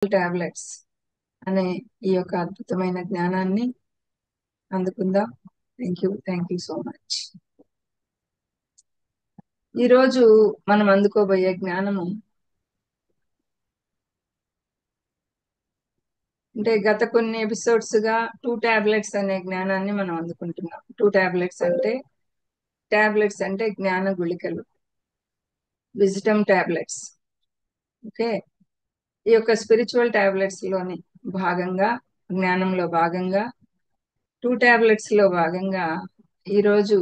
Tablets అనే ఈ యొక్క అద్భుతమైన జ్ఞానాన్ని అందుకుందాం. Thank you so much. ఈరోజు మనం అందుకోబోయే జ్ఞానము అంటే గత కొన్ని ఎపిసోడ్స్ గా 2 టాబ్లెట్స్ అనే జ్ఞానాన్ని మనం అందుకుంటున్నాం. 2 టాబ్లెట్స్ అంటే జ్ఞాన గుళికలు, విజిటమ్ టాబ్లెట్స్. ఓకే, ఈ యొక్క స్పిరిచువల్ టాబ్లెట్స్ లోని భాగంగా, జ్ఞానంలో భాగంగా 2 టాబ్లెట్స్ లో భాగంగా ఈరోజు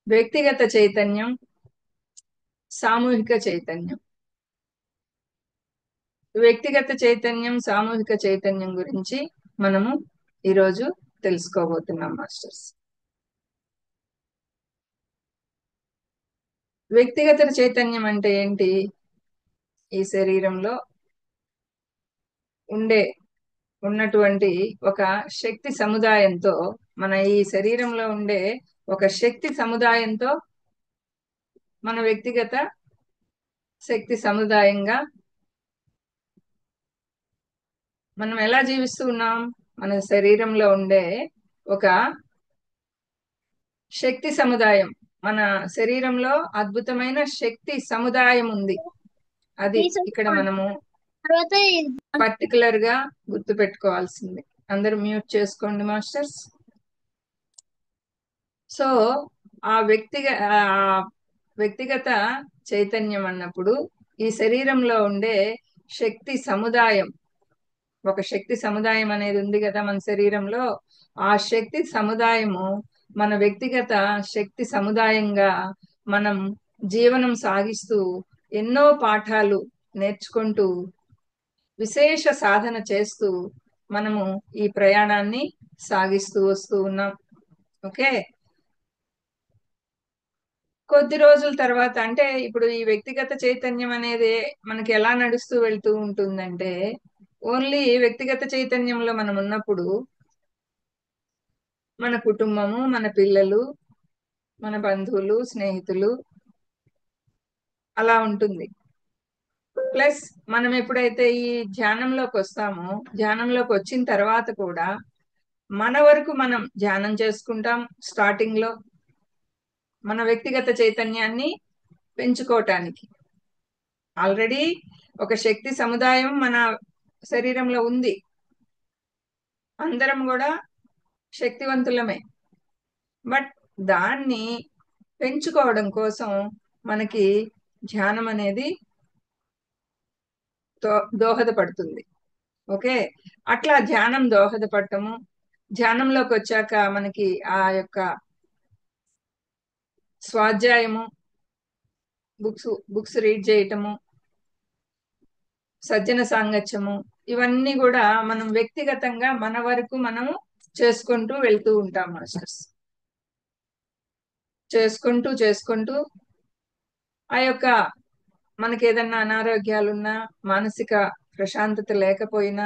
వ్యక్తిగత చైతన్యం, సామూహిక చైతన్యం, వ్యక్తిగత చైతన్యం, సామూహిక చైతన్యం గురించి మనము ఈరోజు తెలుసుకోబోతున్నాం మాస్టర్స్. వ్యక్తిగత చైతన్యం అంటే ఏంటి? ఈ శరీరంలో ఉన్నటువంటి ఒక శక్తి సముదాయంతో, మన ఈ శరీరంలో ఉండే ఒక శక్తి సముదాయంతో మన వ్యక్తిగత శక్తి సముదాయంగా మనం ఎలా జీవిస్తూ ఉన్నాం? మన శరీరంలో ఉండే ఒక శక్తి సముదాయం, మన శరీరంలో అద్భుతమైన శక్తి సముదాయం ఉంది. అది ఇక్కడ మనము పర్టికులర్ గా గుర్తు పెట్టుకోవాల్సింది. అందరూ మ్యూట్ చేసుకోండి మాస్టర్స్. సో ఆ వ్యక్తిగత చైతన్యం అన్నప్పుడు ఈ శరీరంలో ఉండే శక్తి సముదాయం, ఒక శక్తి సముదాయం అనేది ఉంది కదా మన శరీరంలో. ఆ శక్తి సముదాయము మన వ్యక్తిగత శక్తి సముదాయంగా మనం జీవనం సాగిస్తూ ఎన్నో పాఠాలు నేర్చుకుంటూ విశేష సాధన చేస్తూ మనము ఈ ప్రయాణాన్ని సాగిస్తూ వస్తూ ఉన్నాం. ఓకే, కొద్ది రోజుల తర్వాత, అంటే ఇప్పుడు ఈ వ్యక్తిగత చైతన్యం అనేది మనకి ఎలా నడుస్తూ వెళ్తూ ఉంటుందంటే, ఓన్లీ వ్యక్తిగత చైతన్యంలో మనం ఉన్నప్పుడు మన కుటుంబము, మన పిల్లలు, మన బంధువులు, స్నేహితులు అలా ఉంటుంది. ప్లస్ మనం ఎప్పుడైతే ఈ ధ్యానంలోకి వస్తామో, ధ్యానంలోకి వచ్చిన తర్వాత కూడా మన వరకు మనం ధ్యానం చేసుకుంటాం. స్టార్టింగ్ లో మన వ్యక్తిగత చైతన్యాన్ని పెంచుకోవటానికి ఆల్రెడీ ఒక శక్తి సముదాయం మన శరీరంలో ఉంది. అందరం కూడా శక్తివంతులమే. బట్ దాన్ని పెంచుకోవడం కోసం మనకి ధ్యానం అనేది దోహదపడుతుంది. ఓకే, అట్లా ధ్యానం దోహదపడటము, ధ్యానంలోకి వచ్చాక మనకి ఆ యొక్క స్వాధ్యాయము, బుక్స్ రీడ్ చేయటము, సజ్జన సాంగత్యము, ఇవన్నీ కూడా మనం వ్యక్తిగతంగా మన వరకు మనము చేసుకుంటూ వెళ్తూ ఉంటాం మాస్టర్స్. చేసుకుంటూ ఆ యొక్క మనకి ఏదన్నా అనారోగ్యాలున్నా, మానసిక ప్రశాంతత లేకపోయినా,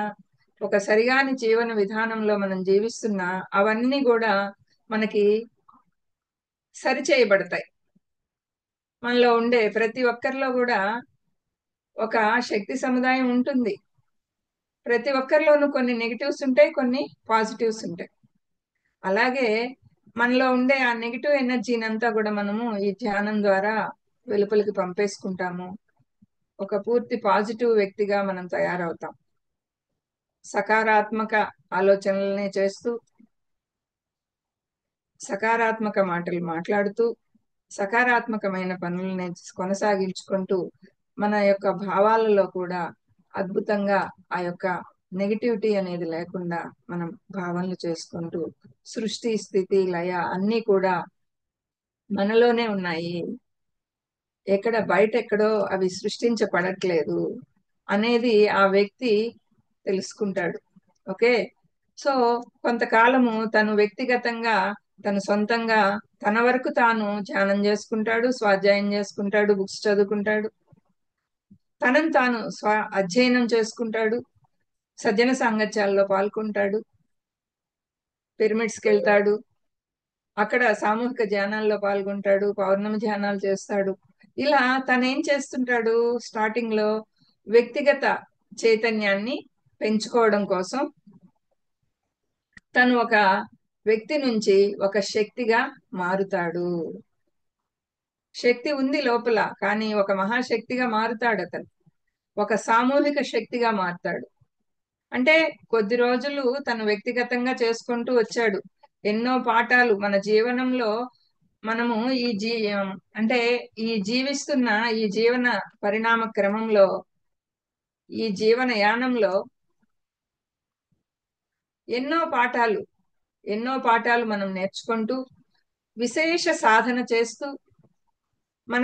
ఒక సరిగాని జీవన విధానంలో మనం జీవిస్తున్నా అవన్నీ కూడా మనకి సరిచేయబడతాయి. మనలో ఉండే ప్రతి ఒక్కరిలో కూడా ఒక శక్తి సముదాయం ఉంటుంది. ప్రతి ఒక్కరిలోనూ కొన్ని నెగిటివ్స్ ఉంటాయి, కొన్ని పాజిటివ్స్ ఉంటాయి. అలాగే మనలో ఉండే ఆ నెగిటివ్ ఎనర్జీని అంతా కూడా మనము ఈ ధ్యానం ద్వారా వెలుపలికి పంపేసుకుంటాము. ఒక పూర్తి పాజిటివ్ వ్యక్తిగా మనం తయారవుతాం. సకారాత్మక ఆలోచనలనే చేస్తూ, సకారాత్మక మాటలు మాట్లాడుతూ, సకారాత్మకమైన పనులని కొనసాగించుకుంటూ మన యొక్క భావాలలో కూడా అద్భుతంగా ఆ యొక్క నెగిటివిటీ అనేది లేకుండా మనం భావనలు చేసుకుంటూ, సృష్టి, స్థితి, లయ అన్నీ కూడా మనలోనే ఉన్నాయి, ఎక్కడ బయట ఎక్కడో అవి సృష్టించబడట్లేదు అనేది ఆ వ్యక్తి తెలుసుకుంటాడు. ఓకే, సో కొంతకాలము తను వ్యక్తిగతంగా, తను సొంతంగా తన వరకు తాను ధ్యానం చేసుకుంటాడు, స్వాధ్యాయం చేసుకుంటాడు, బుక్స్ చదువుకుంటాడు, తనను తాను అధ్యయనం చేసుకుంటాడు, సజ్జన సాంగత్యాల్లో పాల్గొంటాడు, పిరమిడ్స్కి వెళ్తాడు, అక్కడ సామూహిక ధ్యానాల్లో పాల్గొంటాడు, పౌర్ణమి ధ్యానాలు చేస్తాడు. ఇలా తను ఏం చేస్తుంటాడు? స్టార్టింగ్ లో వ్యక్తిగత చైతన్యాన్ని పెంచుకోవడం కోసం తను ఒక వ్యక్తి నుంచి ఒక శక్తిగా మారుతాడు. శక్తి ఉంది లోపల, కానీ ఒక మహాశక్తిగా మారుతాడు అతను. ఒక సామూహిక శక్తిగా మారుతాడు. అంటే కొద్ది రోజులు తను వ్యక్తిగతంగా చేసుకుంటూ వచ్చాడు. ఎన్నో పాఠాలు మన జీవనంలో మనము అంటే ఈ జీవిస్తున్న ఈ జీవన పరిణామ క్రమంలో, ఈ జీవన యానంలో ఎన్నో పాఠాలు ఎన్నో పాఠాలు మనం నేర్చుకుంటూ విశేష సాధన చేస్తూ మన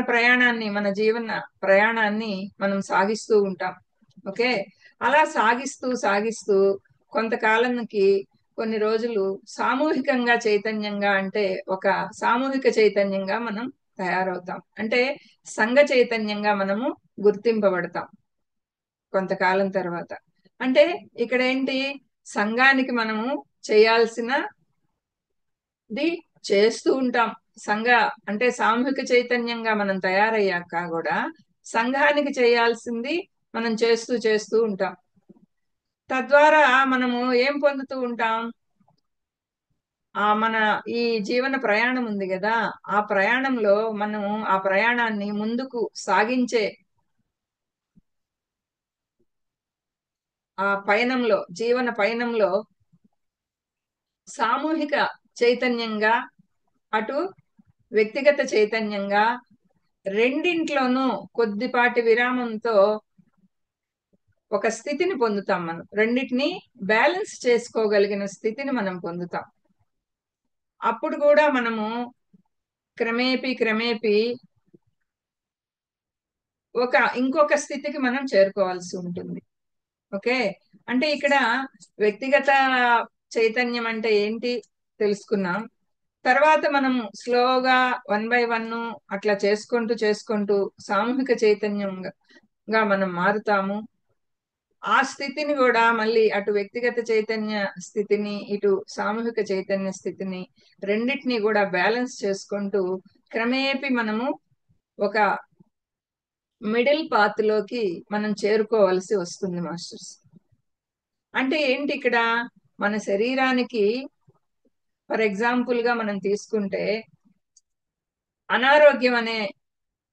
జీవన ప్రయాణాన్ని మనం సాగిస్తూ ఉంటాం. ఓకే, అలా సాగిస్తూ సాగిస్తూ కొంతకాలానికి కొన్ని రోజులు సామూహికంగా చైతన్యంగా, అంటే ఒక సామూహిక చైతన్యంగా మనం తయారవుతాం. అంటే సంఘ చైతన్యంగా మనము గుర్తింపబడతాం కొంతకాలం తర్వాత. అంటే ఇక్కడ ఏంటి, సంఘానికి మనము చేయాల్సినది చేస్తూ ఉంటాం. సంఘ అంటే సామూహిక చైతన్యంగా మనం తయారయ్యాక కూడా సంఘానికి చేయాల్సింది మనం చేస్తూ చేస్తూ ఉంటాం. తద్వారా మనము ఏం పొందుతూ ఉంటాం, మన ఈ జీవన ప్రయాణం ఉంది కదా, ఆ ప్రయాణంలో మనం ఆ ప్రయాణాన్ని ముందుకు సాగించే ఆ పయనంలో, జీవన పయనంలో సామూహిక చైతన్యంగా, అటు వ్యక్తిగత చైతన్యంగా, రెండింట్లోనూ కొద్దిపాటి విరామంతో ఒక స్థితిని పొందుతాం. మనం రెండింటిని బ్యాలెన్స్ చేసుకోగలిగిన స్థితిని మనం పొందుతాం. అప్పుడు కూడా మనము క్రమేపీ క్రమేపీ ఇంకొక స్థితికి మనం చేరుకోవాల్సి ఉంటుంది. ఓకే, అంటే ఇక్కడ వ్యక్తిగత చైతన్యం అంటే ఏంటి తెలుసుకున్నాం. తర్వాత మనం స్లోగా 1 by 1 అట్లా చేసుకుంటూ చేసుకుంటూ సామూహిక చైతన్యంగా మనం మారుతాము. ఆ స్థితిని కూడా మళ్ళీ అటు వ్యక్తిగత చైతన్య స్థితిని, ఇటు సామూహిక చైతన్య స్థితిని, రెండింటినీ కూడా బ్యాలెన్స్ చేసుకుంటూ క్రమేపీ మనము ఒక మిడిల్ పాత్ లోకి మనం చేరుకోవాల్సి వస్తుంది మాస్టర్స్. అంటే ఏంటి ఇక్కడ, మన శరీరానికి ఫర్ ఎగ్జాంపుల్ గా మనం తీసుకుంటే అనారోగ్యం అనే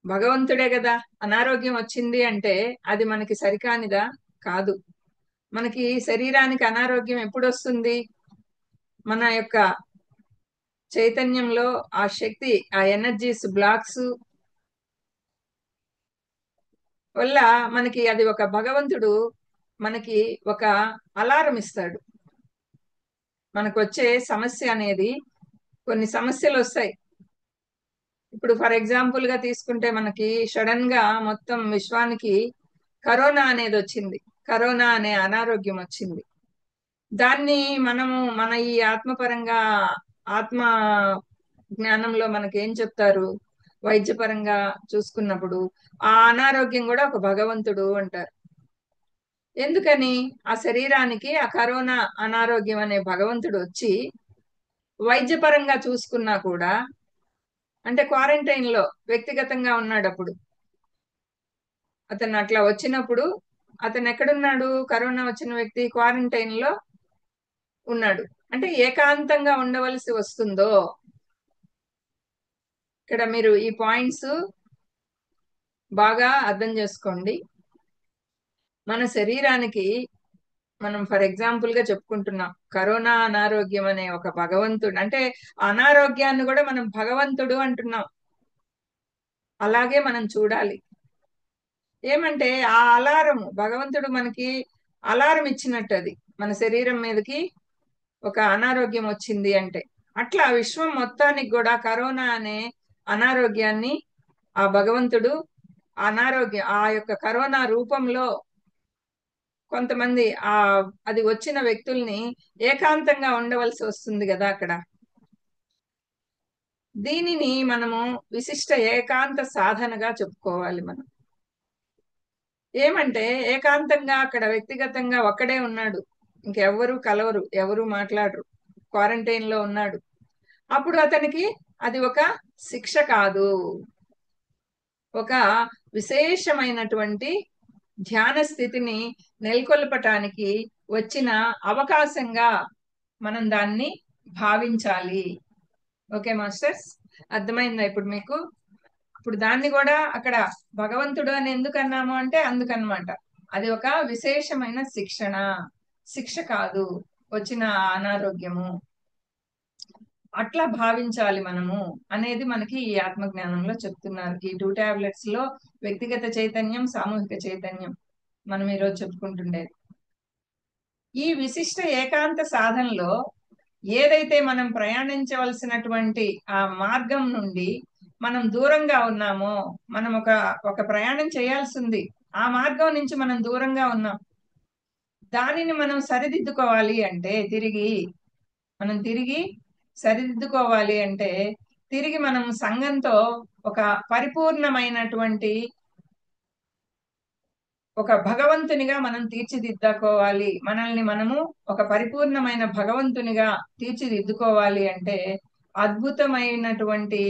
భగవంతుడే కదా. అనారోగ్యం వచ్చింది అంటే అది మనకి సరికానిదా? కాదు. మనకి శరీరానికి అనారోగ్యం ఎప్పుడు వస్తుంది, మన యొక్క చైతన్యంలో ఆ శక్తి, ఆ ఎనర్జీస్ బ్లాక్స్ వల్ల మనకి అది ఒక భగవంతుడు మనకి ఒక అలారం ఇస్తాడు. మనకు వచ్చే సమస్య అనేది, కొన్ని సమస్యలు వస్తాయి. ఇప్పుడు ఫర్ ఎగ్జాంపుల్ గా తీసుకుంటే మనకి సడన్ గా మొత్తం విశ్వానికి కరోనా అనేది వచ్చింది. కరోనా అనే అనారోగ్యం వచ్చింది. దాన్ని మనము మన ఈ ఆత్మపరంగా, ఆత్మ జ్ఞానంలో మనకి ఏం చెప్తారు, వైద్యపరంగా చూసుకున్నప్పుడు ఆ అనారోగ్యం కూడా ఒక భగవంతుడు అంటారు. ఎందుకని, ఆ శరీరానికి ఆ కరోనా అనారోగ్యం అనే భగవంతుడు వచ్చి వైద్యపరంగా చూసుకున్నా కూడా, అంటే క్వారంటైన్ లో వ్యక్తిగతంగా ఉన్నాడు అప్పుడు. అతను అట్లా వచ్చినప్పుడు అతను ఎక్కడున్నాడు, కరోనా వచ్చిన వ్యక్తి క్వారంటైన్ లో ఉన్నాడు. అంటే ఏకాంతంగా ఉండవలసి వస్తుందో, ఇక్కడ మీరు ఈ పాయింట్స్ బాగా అర్థం చేసుకోండి. మన శరీరానికి మనం ఫర్ ఎగ్జాంపుల్ గా చెప్పుకుంటున్నాం, కరోనా అనారోగ్యం అనే ఒక భగవంతుడు, అంటే అనారోగ్యాన్ని కూడా మనం భగవంతుడు అంటున్నాం. అలాగే మనం చూడాలి. ఏమంటే ఆ అలారం భగవంతుడు మనకి అలారం ఇచ్చినట్టు, అది మన శరీరం మీదకి ఒక అనారోగ్యం వచ్చింది అంటే. అట్లా విశ్వం మొత్తానికి కూడా కరోనా అనే అనారోగ్యాన్ని ఆ భగవంతుడు ఆ యొక్క కరోనా రూపంలో కొంతమంది అది వచ్చిన వ్యక్తుల్ని ఏకాంతంగా ఉండవలసి వస్తుంది కదా అక్కడ. దీనిని మనము విశిష్ట ఏకాంత సాధనగా చెప్పుకోవాలి మనం. ఏమంటే ఏకాంతంగా అక్కడ వ్యక్తిగతంగా ఒక్కడే ఉన్నాడు, ఇంకెవ్వరు కలవరు, ఎవరు మాట్లాడరు, క్వారంటైన్ లో ఉన్నాడు. అప్పుడు అతనికి అది ఒక శిక్ష కాదు, ఒక విశేషమైనటువంటి ధ్యాన స్థితిని నెలకొల్పటానికి వచ్చిన అవకాశంగా మనం దాన్ని భావించాలి. ఓకే మాస్టర్స్, అర్థమైందా ఇప్పుడు మీకు? ఇప్పుడు దాన్ని కూడా అక్కడ భగవంతుడు అని ఎందుకు అన్నాము అంటే అందుకనమాట, అది ఒక విశేషమైన శిక్ష కాదు వచ్చిన అనారోగ్యము, అట్లా భావించాలి మనము అనేది మనకి ఈ ఆత్మజ్ఞానంలో చెప్తున్నారు. ఈ 2 టాబ్లెట్స్ లో వ్యక్తిగత చైతన్యం, సామూహిక చైతన్యం మనం ఈరోజు చెప్పుకుంటుండేది. ఈ విశిష్ట ఏకాంత సాధనలో ఏదైతే మనం ప్రయాణించవలసినటువంటి ఆ మార్గం నుండి మనం దూరంగా ఉన్నామో, మనం ఒక ప్రయాణం చేయాల్సింది, ఆ మార్గం నుంచి మనం దూరంగా ఉన్నాం, దానిని మనం సరిదిద్దుకోవాలి అంటే తిరిగి సరిదిద్దుకోవాలి అంటే తిరిగి మనం సంఘంతో ఒక పరిపూర్ణమైనటువంటి ఒక భగవంతునిగా మనం తీర్చిదిద్దుకోవాలి. మనల్ని మనము ఒక పరిపూర్ణమైన భగవంతునిగా తీర్చిదిద్దుకోవాలి అంటే అద్భుతమైనటువంటి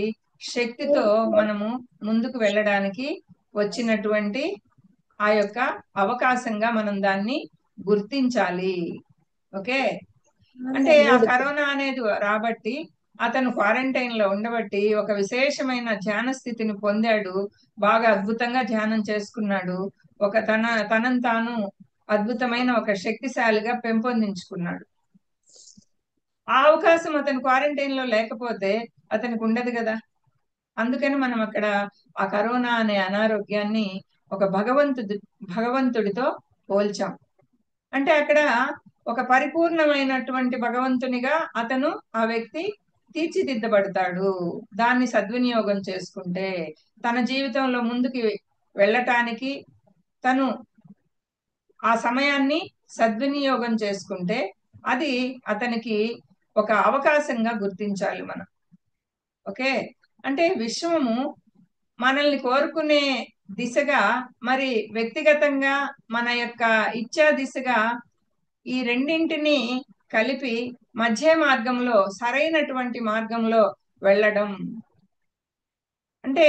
శక్తితో మనము ముందుకు వెళ్ళడానికి వచ్చినటువంటి ఆ యొక్క అవకాశంగా మనం దాన్ని గుర్తించాలి. ఓకే, అంటే ఆ కరోనా అనేది రాబట్టి అతను క్వారంటైన్ లో ఉండబట్టి ఒక విశేషమైన ధ్యాన స్థితిని పొందాడు, బాగా అద్భుతంగా ధ్యానం చేసుకున్నాడు, ఒక తనను తాను అద్భుతమైన ఒక శక్తిశాలిగా పెంపొందించుకున్నాడు. ఆ అవకాశం అతను క్వారంటైన్ లో లేకపోతే అతనికి ఉండదు కదా. అందుకని మనం అక్కడ ఆ కరోనా అనే అనారోగ్యాన్ని ఒక భగవంతుడితో పోల్చాం. అంటే అక్కడ ఒక పరిపూర్ణమైనటువంటి భగవంతునిగా అతను, ఆ వ్యక్తి తీర్చిదిద్దబడతాడు. దాన్ని సద్వినియోగం చేసుకుంటే, తన జీవితంలో ముందుకు వెళ్ళటానికి తను ఆ సమయాన్ని సద్వినియోగం చేసుకుంటే అది అతనికి ఒక అవకాశంగా గుర్తించాలి మనం. ఓకే, అంటే విశ్వము మనల్ని కోరుకునే దిశగా, మరి వ్యక్తిగతంగా మన యొక్క ఇచ్ఛా దిశగా ఈ రెండింటిని కలిపి మధ్య మార్గంలో, సరైనటువంటి మార్గంలో వెళ్ళడం. అంటే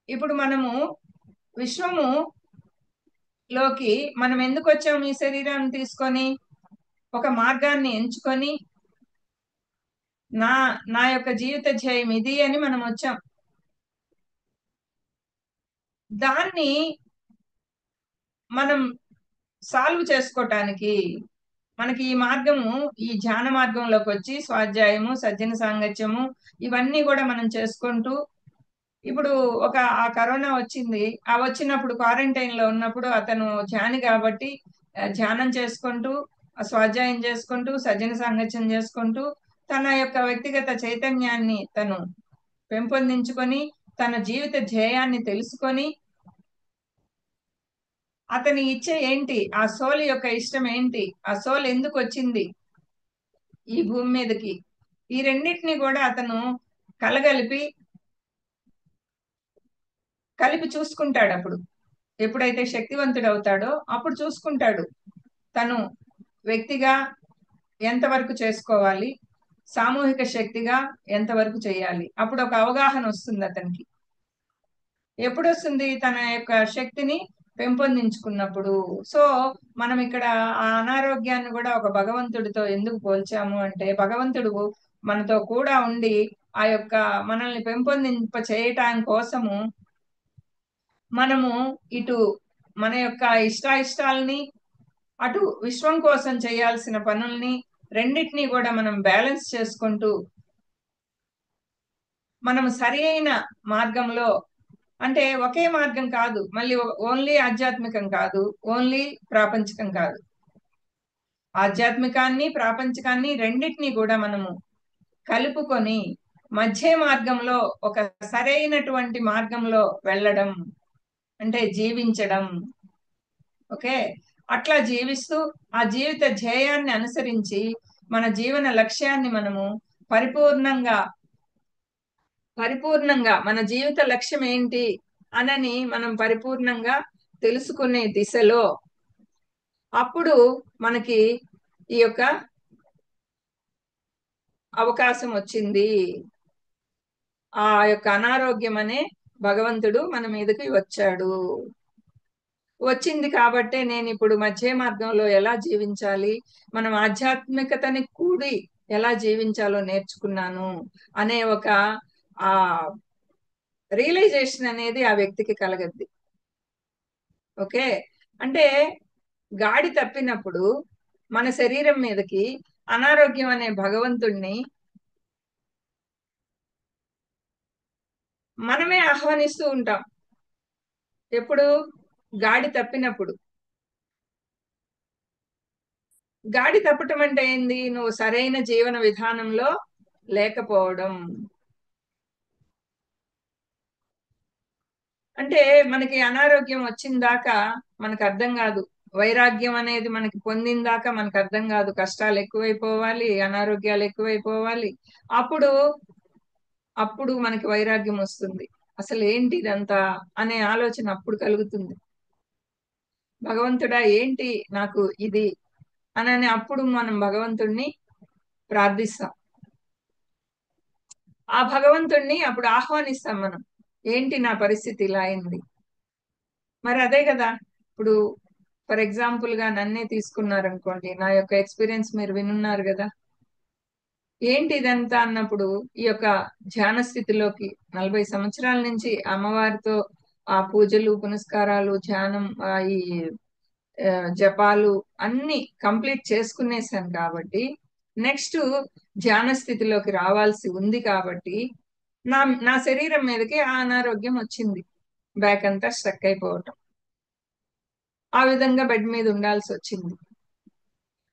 ఇప్పుడు మనము విశ్వము లోకి మనం ఎందుకు వచ్చాము? ఈ శరీరాన్ని తీసుకొని ఒక మార్గాన్ని ఎంచుకొని నా నా యొక్క జీవిత ధ్యేయం ఇది అని మనం వచ్చాం. దాన్ని మనం సాల్వ్ చేసుకోవటానికి మనకి ఈ మార్గము, ఈ ధ్యాన మార్గంలోకి వచ్చి స్వాధ్యాయము, సజ్జన సాంగత్యము ఇవన్నీ కూడా మనం చేసుకుంటూ, ఇప్పుడు ఆ కరోనా వచ్చింది, ఆ వచ్చినప్పుడు క్వారంటైన్ లో ఉన్నప్పుడు అతను ధ్యాని కాబట్టి ధ్యానం చేసుకుంటూ, స్వాధ్యాయం చేసుకుంటూ, సజ్జన సాంగత్యం చేసుకుంటూ తన యొక్క వ్యక్తిగత చైతన్యాన్ని తను పెంపొందించుకొని, తన జీవిత ధ్యేయాన్ని తెలుసుకొని, అతని ఇచ్చ ఏంటి, ఆ సోల్ యొక్క ఇష్టం ఏంటి, ఆ సోల్ ఎందుకు వచ్చింది ఈ భూమి మీదకి, ఈ రెండింటిని కూడా అతను కలిపి చూసుకుంటాడు. అప్పుడు ఎప్పుడైతే శక్తివంతుడు అవుతాడో అప్పుడు చూసుకుంటాడు తను వ్యక్తిగా ఎంతవరకు చేసుకోవాలి, సామూహిక శక్తిగా ఎంతవరకు చేయాలి. అప్పుడు ఒక అవగాహన వస్తుంది అతనికి. ఎప్పుడు వస్తుంది? తన యొక్క శక్తిని పెంపొందించుకున్నప్పుడు. సో మనం ఇక్కడ ఆ అనారోగ్యాన్ని కూడా ఒక భగవంతుడితో ఎందుకు పోల్చాము అంటే, భగవంతుడు మనతో కూడా ఉండి ఆ యొక్క మనల్ని పెంపొందింప చేయటం కోసము మనము ఇటు మన యొక్క ఇష్టాయిష్టాలని, అటు విశ్వం కోసం చేయాల్సిన పనుల్ని రెండింటినీ కూడా మనం బ్యాలెన్స్ చేసుకుంటూ మనం సరి అయిన మార్గంలో, అంటే ఒకే మార్గం కాదు, మళ్ళీ ఓన్లీ ఆధ్యాత్మికం కాదు, ఓన్లీ ప్రాపంచికం కాదు, ఆధ్యాత్మికాన్ని ప్రాపంచికాన్ని రెండింటినీ కూడా మనము కలుపుకొని మధ్య మార్గంలో ఒక సరైనటువంటి మార్గంలో వెళ్ళడం అంటే జీవించడం. ఓకే, అట్లా జీవిస్తూ ఆ జీవిత ధ్యేయాన్ని అనుసరించి మన జీవన లక్ష్యాన్ని మనము పరిపూర్ణంగా మన జీవిత లక్ష్యం ఏంటి అనని మనం పరిపూర్ణంగా తెలుసుకునే దిశలో అప్పుడు మనకి ఈ యొక్క అవకాశం వచ్చింది. ఆ యొక్క అనారోగ్యం అనే భగవంతుడు మన మీదకి వచ్చాడు. వచ్చింది కాబట్టే నేను ఇప్పుడు మధ్య మార్గంలో ఎలా జీవించాలి, మనం ఆధ్యాత్మికతని కూడి ఎలా జీవించాలో నేర్చుకున్నాను అనే ఒక ఆ రియలైజేషన్ అనేది ఆ వ్యక్తికి కలగద్ది. ఓకే. అంటే గాడి తప్పినప్పుడు మన శరీరం మీదకి అనారోగ్యం అనే భగవంతుణ్ణి మనమే ఆహ్వానిస్తూ ఉంటాం. ఎప్పుడు? గాడి తప్పినప్పుడు. గాడి తప్పటం అంటే ఏంది? నువ్వు సరైన జీవన విధానంలో లేకపోవడం. అంటే మనకి అనారోగ్యం వచ్చిందాకా మనకు అర్థం కాదు. వైరాగ్యం అనేది మనకి పొందిందాకా మనకు అర్థం కాదు. కష్టాలు ఎక్కువైపోవాలి, అనారోగ్యాలు ఎక్కువైపోవాలి. అప్పుడు అప్పుడు మనకి వైరాగ్యం వస్తుంది. అసలు ఏంటి ఇదంతా అనే ఆలోచన అప్పుడు కలుగుతుంది. భగవంతుడా ఏంటి నాకు ఇది అనని అప్పుడు మనం భగవంతుణ్ణి ప్రార్థిస్తాం. ఆ భగవంతుణ్ణి అప్పుడు ఆహ్వానిస్తాం మనం. ఏంటి నా పరిస్థితి ఇలా అయింది. మరి అదే కదా. ఇప్పుడు ఫర్ ఎగ్జాంపుల్ గా నన్నే తీసుకున్నారనుకోండి. నా యొక్క ఎక్స్పీరియన్స్ మీరు వినున్నారు కదా. ఏంటి ఇదంతా అన్నప్పుడు ఈ యొక్క ధ్యాన స్థితిలోకి 40 సంవత్సరాల నుంచి అమ్మవారితో ఆ పూజలు పునస్కారాలు ధ్యానం ఈ జపాలు అన్ని కంప్లీట్ చేసుకునేసాను కాబట్టి నెక్స్ట్ ధ్యాన స్థితిలోకి రావాల్సి ఉంది కాబట్టి నా నా శరీరం మీదకి ఆ అనారోగ్యం వచ్చింది. బ్యాక్ అంతా స్ట్రక్ అయిపోవటం, ఆ విధంగా బెడ్ మీద ఉండాల్సి వచ్చింది.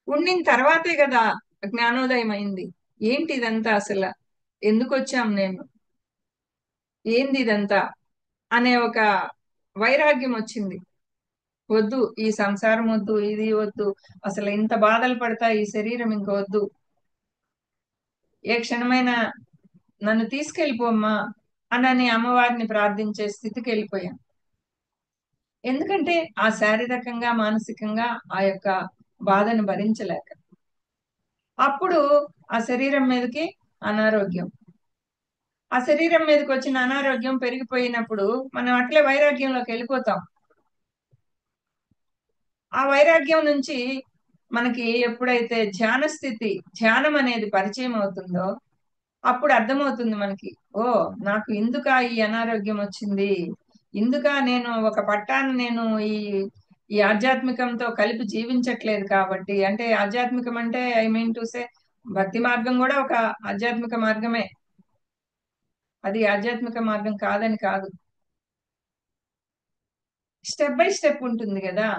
ఉండిన తర్వాతే కదా జ్ఞానోదయం అయింది. ఏంటి ఇదంతా అసలు, ఎందుకు వచ్చాం నేను, ఏంది ఇదంతా అనే ఒక వైరాగ్యం వచ్చింది. వద్దు, ఈ సంసారం వద్దు, ఇది వద్దు, అసలు ఇంత బాధలు పడతా ఈ శరీరం ఇంక వద్దు, ఏ క్షణమైనా నన్ను తీసుకెళ్ళిపోమ్మా అనని అమ్మవారిని ప్రార్థించే స్థితికి వెళ్ళిపోయాం. ఎందుకంటే ఆ శారీరకంగా మానసికంగా ఆ యొక్క బాధను భరించలేక అప్పుడు ఆ శరీరం మీదకి అనారోగ్యం, ఆ శరీరం మీదకి వచ్చిన అనారోగ్యం పెరిగిపోయినప్పుడు మనం అట్లే వైరాగ్యంలోకి వెళ్ళిపోతాం. ఆ వైరాగ్యం నుంచి మనకి ఎప్పుడైతే ధ్యాన స్థితి, ధ్యానం అనేది పరిచయం అవుతుందో అప్పుడు అర్థమవుతుంది మనకి. ఓ, నాకు ఇందుక ఈ అనారోగ్యం వచ్చింది, ఇందుక నేను ఒక పట్టాన్ని నేను ఈ ఈ ఆధ్యాత్మికంతో కలిపి జీవించట్లేదు కాబట్టి. అంటే ఆధ్యాత్మికం అంటే ఐ మీన్ టు సే భక్తి మార్గం కూడా ఒక ఆధ్యాత్మిక మార్గమే. అది ఆధ్యాత్మిక మార్గం కాదని కాదు. స్టెప్ బై స్టెప్ ఉంటుంది కదా.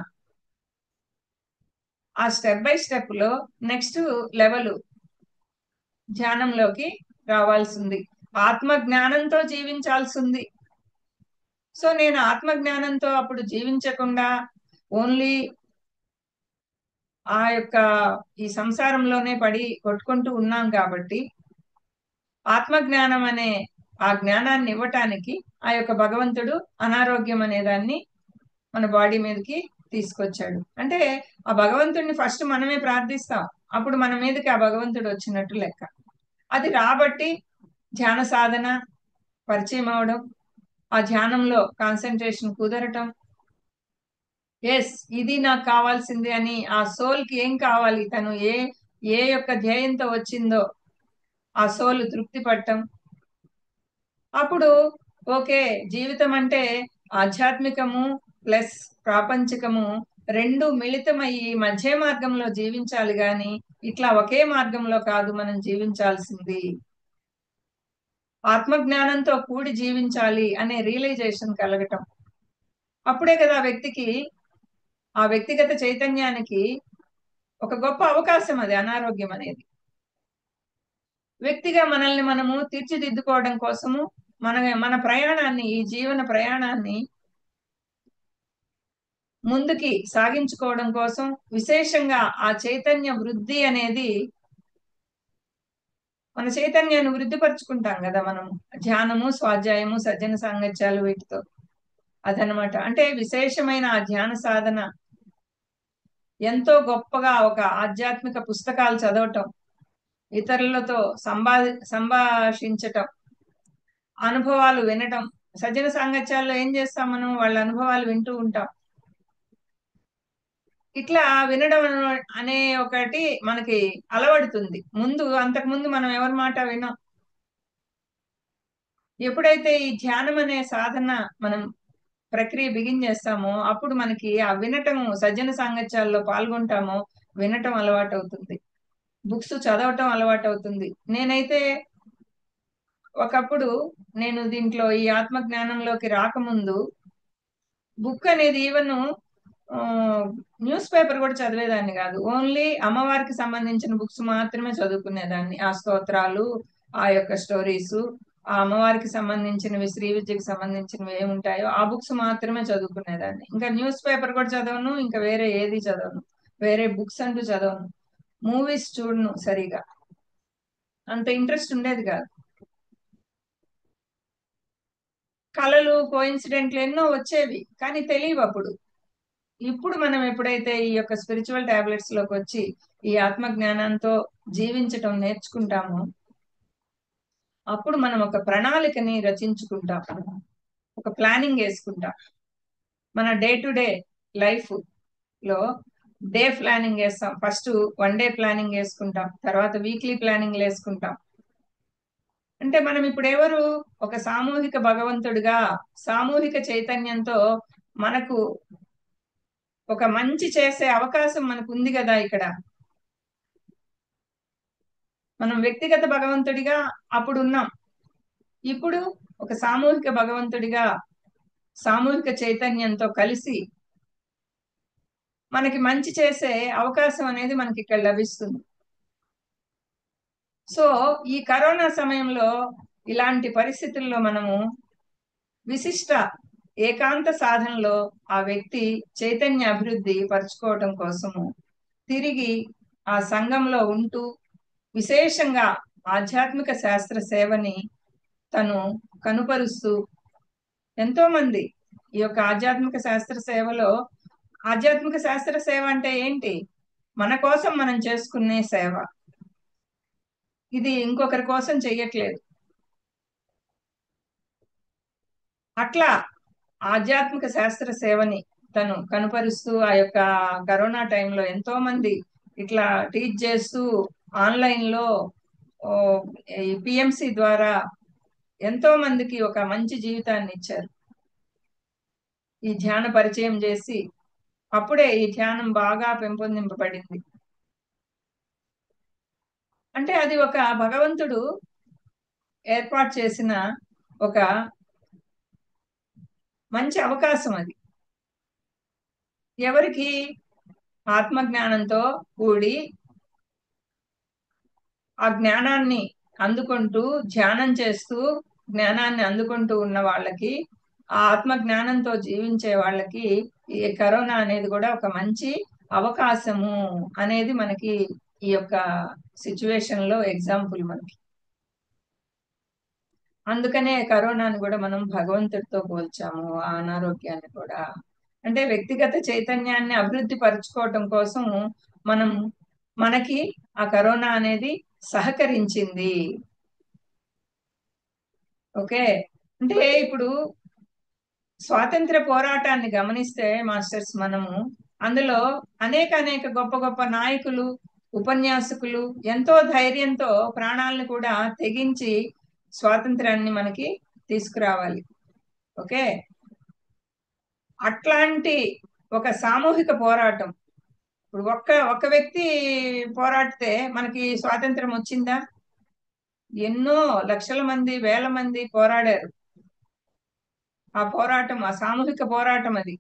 ఆ స్టెప్ బై స్టెప్ లో నెక్స్ట్ లెవెల్ ధ్యానంలోకి రావాల్సింది, ఆత్మ జ్ఞానంతో జీవించాల్సింది. సో నేను ఆత్మ జ్ఞానంతో అప్పుడు జీవించకుండా ఓన్లీ ఆ యొక్క ఈ సంసారంలోనే పడి కొట్టుకుంటూ ఉన్నాం కాబట్టి ఆత్మ జ్ఞానం అనే ఆ జ్ఞానాన్ని ఇవ్వటానికి ఆ యొక్క భగవంతుడు అనారోగ్యం అనే దాన్ని మన బాడీ మీదకి తీసుకొచ్చాడు. అంటే ఆ భగవంతుడిని ఫస్ట్ మనమే ప్రార్థిస్తాం, అప్పుడు మన మీదకి ఆ భగవంతుడు వచ్చినట్టు లెక్క. అది రాబట్టి ధ్యాన సాధన పరిచయం అవడం, ఆ ధ్యానంలో కాన్సన్ట్రేషన్ కుదరటం, ఎస్ ఇది నాకు కావాల్సింది అని ఆ సోల్ కి ఏం కావాలి, తను ఏ ఏ యొక్క ధ్యేయంతో వచ్చిందో ఆ సోల్ తృప్తి పడటం. అప్పుడు ఓకే, జీవితం అంటే ఆధ్యాత్మికము ప్లస్ ప్రాపంచికము రెండు మిళితమయ్యి మధ్య మార్గంలో జీవించాలి గాని ఇట్లా ఒకే మార్గంలో కాదు మనం జీవించాల్సింది, ఆత్మజ్ఞానంతో కూడి జీవించాలి అనే రియలైజేషన్ కలగటం. అప్పుడే కదా ఆ వ్యక్తికి, ఆ వ్యక్తిగత చైతన్యానికి ఒక గొప్ప అవకాశం అది అనారోగ్యం అనేది. వ్యక్తిగా మనల్ని మనము తీర్చిదిద్దుకోవడం కోసము మన మన ప్రయాణాన్ని, ఈ జీవన ప్రయాణాన్ని ముందుకి సాగించుకోవడం కోసం విశేషంగా ఆ చైతన్య వృద్ధి అనేది, మన చైతన్యాన్ని వృద్ధిపరుచుకుంటాం కదా మనం ధ్యానము స్వాధ్యాయము సజ్జన సాంగత్యాలు వీటితో. అదనమాట అంటే విశేషమైన ఆ ధ్యాన సాధన. ఎంతో గొప్పగా ఒక ఆధ్యాత్మిక పుస్తకాలు చదవటం, ఇతరులతో సంభాషించటం, అనుభవాలు వినటం. సజ్జన సాంగత్యాల్లో ఏం చేస్తాం మనం, వాళ్ళ అనుభవాలు వింటూ ఉంటాం. ఇట్లా వినడం అనే ఒకటి మనకి అలవడుతుంది. అంతకు ముందు మనం ఎవరి మాట వినం. ఎప్పుడైతే ఈ ధ్యానం అనే సాధన మనం ప్రక్రియ బిగిన్ చేస్తామో అప్పుడు మనకి ఆ వినటం, సజ్జన సాంగత్యాల్లో పాల్గొంటామో వినటం అలవాటు అవుతుంది. బుక్స్ చదవటం అలవాటు అవుతుంది. నేనైతే ఒకప్పుడు, నేను దీంట్లో ఈ ఆత్మ జ్ఞానంలోకి రాకముందు బుక్ అనేది ఈవెన్ న్యూస్ పేపర్ కూడా చదివేదాన్ని కాదు. ఓన్లీ అమ్మవారికి సంబంధించిన బుక్స్ మాత్రమే చదువుకునేదాన్ని. ఆ స్తోత్రాలు, ఆ యొక్క స్టోరీస్, ఆ అమ్మవారికి సంబంధించినవి, శ్రీ విద్యకి సంబంధించినవి ఏముంటాయో ఆ బుక్స్ మాత్రమే చదువుకునేదాన్ని. ఇంకా న్యూస్ పేపర్ కూడా చదవను, ఇంకా వేరే ఏది చదవను, వేరే బుక్స్ అంటూ చదవను. మూవీస్ చూడను సరిగా, అంత ఇంట్రెస్ట్ ఉండేది కాదు. కళలు, కోయిన్సిడెంట్లు ఎన్నో వచ్చేవి కానీ తెలియవు అప్పుడు. ఇప్పుడు మనం ఎప్పుడైతే ఈ యొక్క స్పిరిచువల్ టాబ్లెట్స్ లోకి వచ్చి ఈ ఆత్మ జ్ఞానంతో జీవించటం నేర్చుకుంటామో అప్పుడు మనం ఒక ప్రణాళికని రచించుకుంటాం, ఒక ప్లానింగ్ వేసుకుంటాం. మన డే టు డే లైఫ్ లో డే ప్లానింగ్ వేస్తాం. ఫస్ట్ 1 డే ప్లానింగ్ వేసుకుంటాం, తర్వాత వీక్లీ ప్లానింగ్ వేసుకుంటాం. అంటే మనం ఇప్పుడు ఎవరు, ఒక సామూహిక భగవంతుడిగా, సామూహిక చైతన్యంతో మనకు ఒక మంచి చేసే అవకాశం మనకు ఉంది కదా ఇక్కడ. మనం వ్యక్తిగత భగవంతుడిగా అప్పుడు ఉన్నాం. ఇప్పుడు ఒక సామూహిక భగవంతుడిగా, సామూహిక చైతన్యంతో కలిసి మనకి మంచి చేసే అవకాశం అనేది మనకి ఇక్కడ లభిస్తుంది. సో ఈ కరోనా సమయంలో ఇలాంటి పరిస్థితుల్లో మనము విశిష్ట ఏకాంత సాధనలో ఆ వ్యక్తి చైతన్య అభివృద్ధి పరుచుకోవటం కోసము తిరిగి ఆ సంఘంలో ఉంటూ విశేషంగా ఆధ్యాత్మిక శాస్త్ర సేవని తను కనుపరుస్తూ ఎంతో మంది ఈ యొక్క ఆధ్యాత్మిక శాస్త్ర సేవలో, ఆధ్యాత్మిక శాస్త్ర సేవ అంటే ఏంటి, మన కోసం మనం చేసుకునే సేవ. ఇది ఇంకొకరి కోసం చెయ్యట్లేదు. అట్లా ఆధ్యాత్మిక శాస్త్ర సేవని తను కనుపరుస్తూ ఆ యొక్క కరోనా టైంలో ఎంతో మంది ఇట్లా టీచ్ చేస్తూ ఆన్లైన్ లో ఓ, ఈ పిఎంసి ద్వారా ఎంతో మందికి ఒక మంచి జీవితాన్ని ఇచ్చారు. ఈ ధ్యాన పరిచయం చేసి అప్పుడే ఈ ధ్యానం బాగా పెంపొందింపబడింది. అంటే అది ఒక భగవంతుడు ఏర్పాటు చేసిన ఒక మంచి అవకాశం అది. ఎవరికి, ఆత్మ జ్ఞానంతో కూడి ఆ జ్ఞానాన్ని అందుకుంటూ ధ్యానం చేస్తూ జ్ఞానాన్ని అందుకుంటూ ఉన్న వాళ్ళకి, ఆ ఆత్మ జ్ఞానంతో జీవించే వాళ్ళకి ఈ కరోనా అనేది కూడా ఒక మంచి అవకాశము అనేది మనకి ఈ యొక్క సిచ్యువేషన్ లో ఎగ్జాంపుల్ మనకి. అందుకనే కరోనాను కూడా మనం భగవంతుడితో పోల్చాము, ఆ అనారోగ్యాన్ని కూడా. అంటే వ్యక్తిగత చైతన్యాన్ని అభివృద్ధి పరుచుకోవటం కోసం మనం, మనకి ఆ కరోనా అనేది సహకరించింది. ఓకే. అంటే ఇప్పుడు స్వాతంత్ర పోరాటాన్ని గమనిస్తే మాస్టర్స్ మనము అందులో అనేక గొప్ప గొప్ప నాయకులు, ఉపన్యాసకులు ఎంతో ధైర్యంతో ప్రాణాలను కూడా తెగించి స్వాతంత్రాన్ని మనకి తీసుకురావాలి. ఓకే. అట్లాంటి ఒక సామూహిక పోరాటం, ఇప్పుడు ఒక్క వ్యక్తి పోరాడితే మనకి స్వాతంత్రం వచ్చిందా? ఎన్నో లక్షల మంది, వేల మంది పోరాడారు. ఆ పోరాటం, ఆ సామూహిక పోరాటం అది.